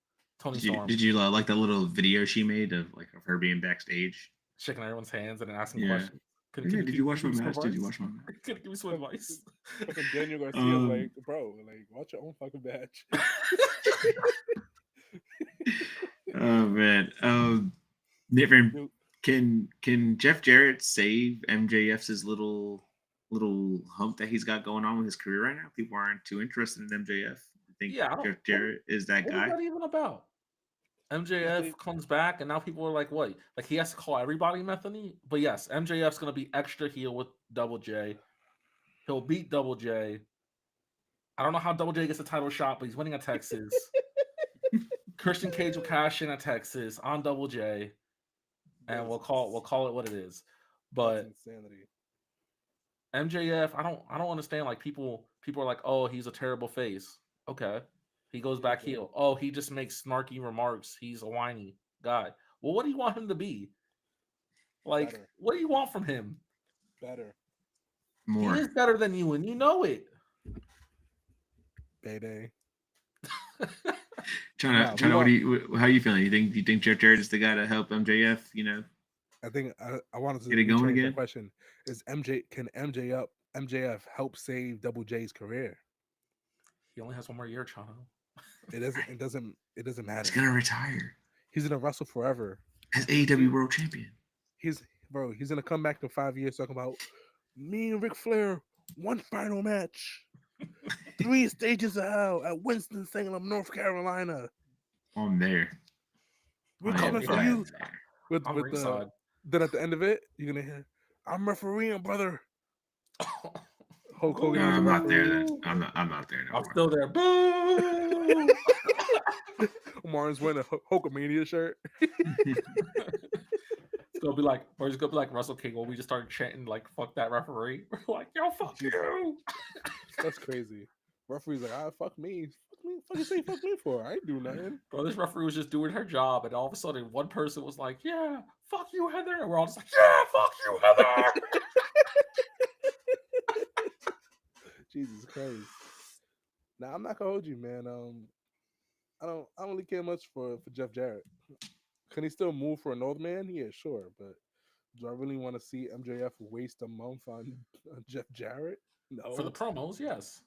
Tony Storm. Did you like that little video she made of her being backstage, shaking everyone's hands and then asking questions? Did you watch my match? Did you watch my match? Give me some advice. Fucking Daniel Garcia's like, bro, watch your own fucking match. Oh man. Different. Can Jeff Jarrett save MJF's little hump that he's got going on with his career right now? People aren't too interested in MJF. I think Jeff Jarrett is that guy. What is that even about? MJF comes back, and now people are like, what? Like, he has to call everybody Metheny? But yes, MJF's going to be extra heel with Double J. He'll beat Double J. I don't know how Double J gets a title shot, but he's winning at Texas. Christian Cage will cash in at Texas on Double J. And we'll call it what it is. But insanity. MJF, I don't understand. Like, people are like, oh, he's a terrible face. Okay. He goes back heel. Oh, he just makes snarky remarks. He's a whiny guy. Well, what do you want him to be? Like, better. What do you want from him? Better. More. He is better than you, and you know it. Baby. Chana, how are you feeling? You think Jeff Jarrett is the guy to help MJF? I think I wanted to get it going again. Question is can MJF help save Double J's career? He only has one more year, Chano. It doesn't matter. He's gonna retire. He's gonna wrestle forever as AEW World Champion. bro, he's gonna come back in 5 years talking about me and Ric Flair, one final match, 3 stages of hell at Winston-Salem, North Carolina. I'm there. We're I am coming for glad you. there. With I'm the ringside. then at the end of it, you're gonna hear, "I'm refereeing, brother." Hulk Hogan No, is a I'm not there. referee. Then I'm not there no I'm more. still there. Boo! Martin's wearing a Hulkamania shirt. It's gonna be like, or it's gonna be like Russell King when we just started chanting like "fuck that referee." We're like, "Yo, fuck you." That's crazy. Referee's like, fuck me. Fuck me. Fucking say fuck me for? I ain't do nothing. Bro, this referee was just doing her job, and all of a sudden, one person was like, "Yeah, fuck you, Heather," and we're all just like, "Yeah, fuck you, Heather." Jesus Christ. Now I'm not gonna hold you, man. I don't really care much for Jeff Jarrett. Can he still move for an old man? Yeah, sure. But do I really want to see MJF waste a month on Jeff Jarrett? No. For the promos, yes,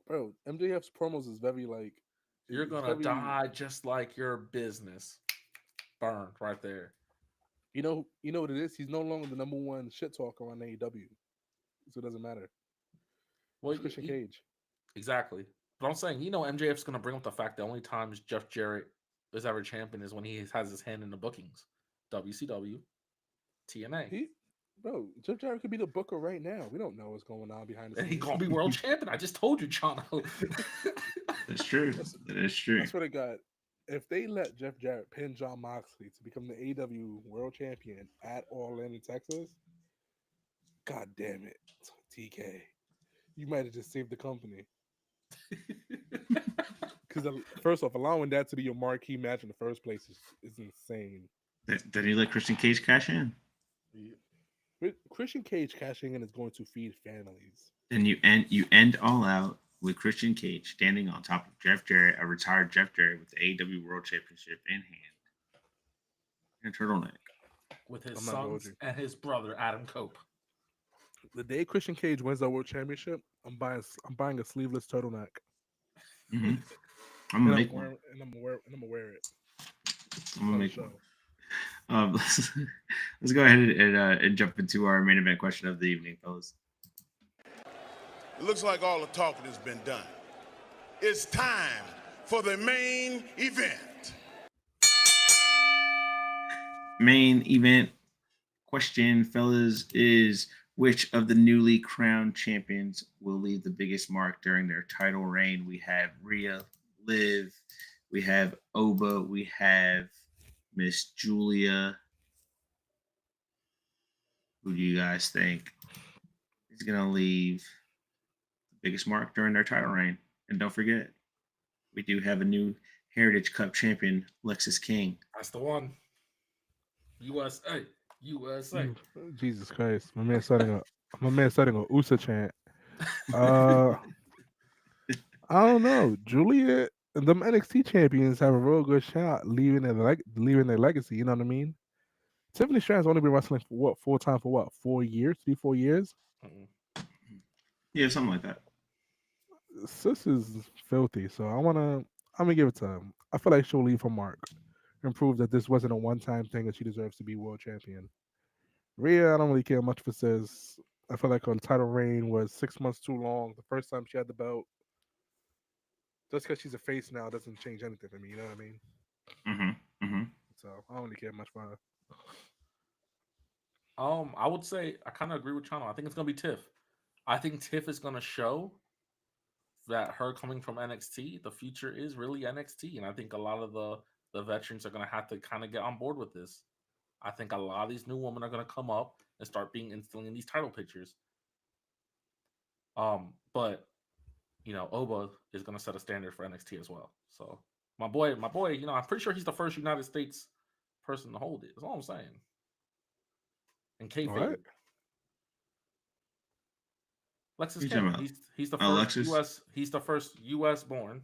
Bro, MJF's promos is very like you're it's gonna very- die just like your business. Burned right there. You know what it is? He's no longer the number one shit talker on AEW. So it doesn't matter. Well, It's Christian Cage. exactly. But I'm saying, MJF's gonna bring up the fact that only times Jeff Jarrett is ever champion is when he has his hand in the bookings. WCW, TNA. Jeff Jarrett could be the booker right now. We don't know what's going on behind the And scenes. he's gonna be world champion. I just told you, Chano. That's true. That is true. I swear to God, if they let Jeff Jarrett pin John Moxley to become the AEW world champion at All In Texas, God damn it, TK, you might have just saved the company. Because first off, allowing that to be your marquee match in the first place is insane. Then you let Christian Cage cash in. Christian Cage cashing in is going to feed families. Then you end All Out with Christian Cage standing on top of Jeff Jarrett, a retired Jeff Jarrett with the AEW World Championship in hand, and a turtleneck. With his I'm not gonna hold sons you. and his brother Adam Cope. The day Christian Cage wins that world championship, I'm buying a sleeveless turtleneck. Mm-hmm. I'm gonna make one. And I'm gonna wear it. I'm gonna on the make show. one. Let's go ahead and jump into our main event question of the evening, fellas. It looks like all the talking has been done. It's time for the main event. Main event question, fellas, is which of the newly crowned champions will leave the biggest mark during their title reign? We have Rhea, Liv, we have Oba, we have Miss Giulia. Who do you guys think is going to leave the biggest mark during their title reign? And don't forget, we do have a new Heritage Cup champion, Lexis King. That's the one. USA. Jesus Christ, my man starting a USA chant. I don't know. Julia and them NXT champions have a real good shot leaving their legacy. You know what I mean? Tiffany Stratton's only been wrestling for full time for 4 years, 3-4 years. Yeah, something like that. Sis is filthy, so I'm gonna give it to him. I feel like she'll leave her mark and prove that this wasn't a one-time thing and she deserves to be world champion. Rhea, I don't really care much for sis. I feel like her title reign was 6 months too long. The first time she had the belt, just because she's a face now doesn't change anything for me. You know what I mean? Mm-hmm. Mm-hmm. So I don't really care much for her. I would say I kind of agree with Chano. I think it's gonna be Tiff. I think Tiff is gonna show that her coming from NXT, the future is really NXT, and I think a lot of the veterans are gonna have to kind of get on board with this. I think a lot of these new women are gonna come up and start instilling in these title pictures. But Oba is gonna set a standard for NXT as well. So my boy, I'm pretty sure he's the first United States person to hold it. That's all I'm saying. And kayfabe. What? Lexis talking King. about? He's the Oh, first Lexis? US. He's the first US born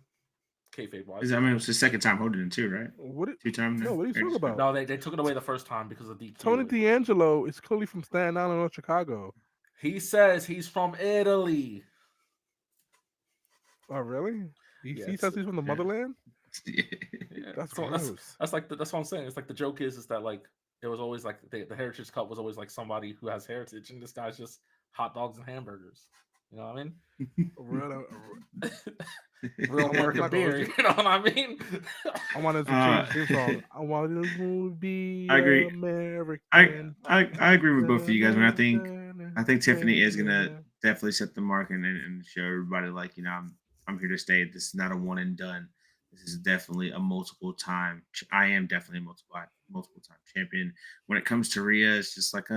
kayfabe wise. I mean, it was the second time holding it too, right? What? 2 times. No, what are you talking about? No, they took it away the first time because of DQ. Tony D'Angelo is clearly from Staten Island or Chicago. He says he's from Italy. Oh, really? He Yeah, says he's from the yeah. motherland. Yeah. Yeah, That's so gross. that's what I'm saying. It's like the joke is that like it was always like the Heritage Cup was always like somebody who has heritage, and this guy's just hot dogs and hamburgers. You know what I mean? Real American beer. You know what I mean? I wanted to change the theme song. I wanted to be I agree. American. I agree with both of you guys. I think Tiffany is gonna definitely set the mark and show everybody, like, you know, I'm here to stay. This is not a one and done. This is definitely a multiple time. I am definitely a multiple time champion. When it comes to Rhea, it's just like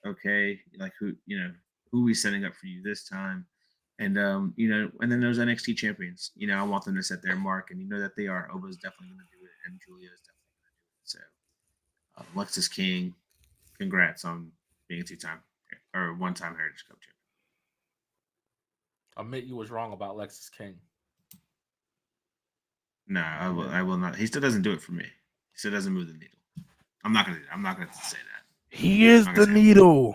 okay, like who are we setting up for you this time? And you know, and then those NXT champions, you know, I want them to set their mark, and you know that they are. Oba's definitely going to do it, and Giulia is definitely going to do it. So, Lexus King, congrats on being a 2-time or 1-time Heritage Cup champion. Admit you was wrong about Lexus King. No, I will not. He still doesn't do it for me. He still doesn't move the needle. I'm not gonna say that. He is the needle.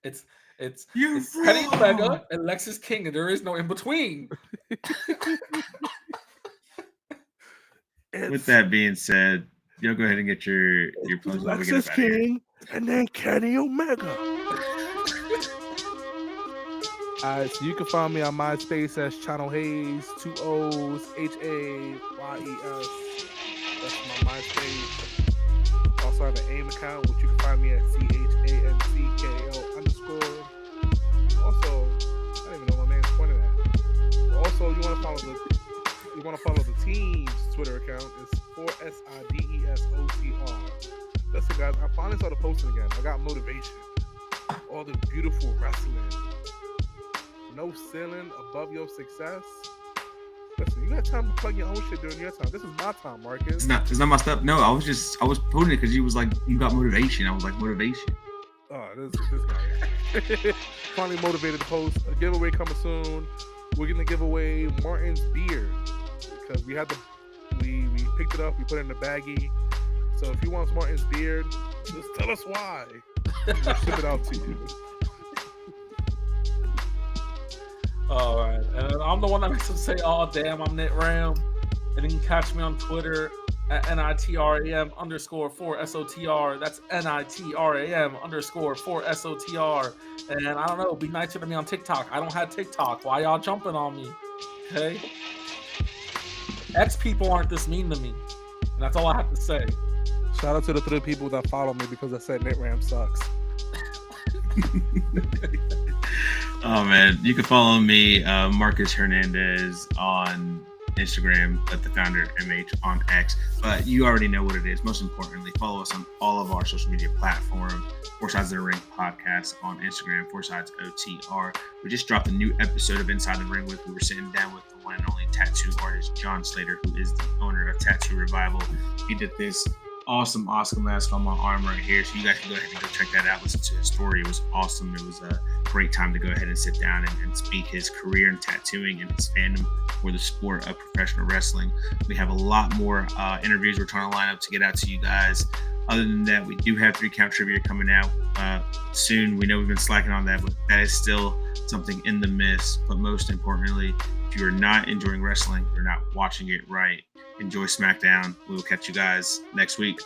It's Kenny Omega and Lexus King, and there is no in between. With that being said, you'll go ahead and get your plugs. Lexus King and then Kenny Omega. All right, so you can find me on MySpace as Channel Hayes, 2 O's, HAYES. That's my MySpace. Also have an AIM account, which you can find me at CHANCKO_. Also, I don't even know what my man's pointing at. Also, you want to follow the team's Twitter account. It's 4SIDESOCR. Listen, guys, I finally started posting again. I got motivation. All the beautiful wrestling. No ceiling above your success. Listen, you got time to plug your own shit during your time. This is my time, Marcus. It's not my stuff. No, I was putting it because you was like, you got motivation. I was like, motivation. Oh, this guy. Finally motivated to post. A giveaway coming soon. We're gonna give away Martin's beard because we picked it up. We put it in the baggie. So if you want Martin's beard, just tell us why. We'll ship it out to you. All right, and I'm the one that makes them say, "Oh damn, I'm Knit Ram," and then you can catch me on Twitter at NITRAM_4SOTR. That's NITRAM_4SOTR. And I don't know, be nicer to me on TikTok. I don't have TikTok. Why y'all jumping on me? Okay. X people aren't this mean to me, and that's all I have to say. Shout out to the 3 people that follow me because I said Knit Ram sucks. Oh man, you can follow me, Marcus Hernandez, on Instagram, at the founder MH on X. But you already know what it is. Most importantly, follow us on all of our social media platforms. 4 Sides of the Ring podcast on Instagram, 4 Sides OTR. We just dropped a new episode of Inside the Ring with. We were sitting down with the one and only tattoo artist John Slater, who is the owner of Tattoo Revival. He did this awesome Oscar mask on my arm right here, so you guys can go ahead and go check that out. Listen to his story. It was awesome. It was a great time to go ahead and sit down and speak his career in tattooing and his fandom for the sport of professional wrestling. We have a lot more interviews we're trying to line up to get out to you guys. Other than that, we do have 3-count trivia coming out soon. We know we've been slacking on that, but that is still something in the mist. But most importantly, if you are not enjoying wrestling, you're not watching it right, enjoy SmackDown. We will catch you guys next week.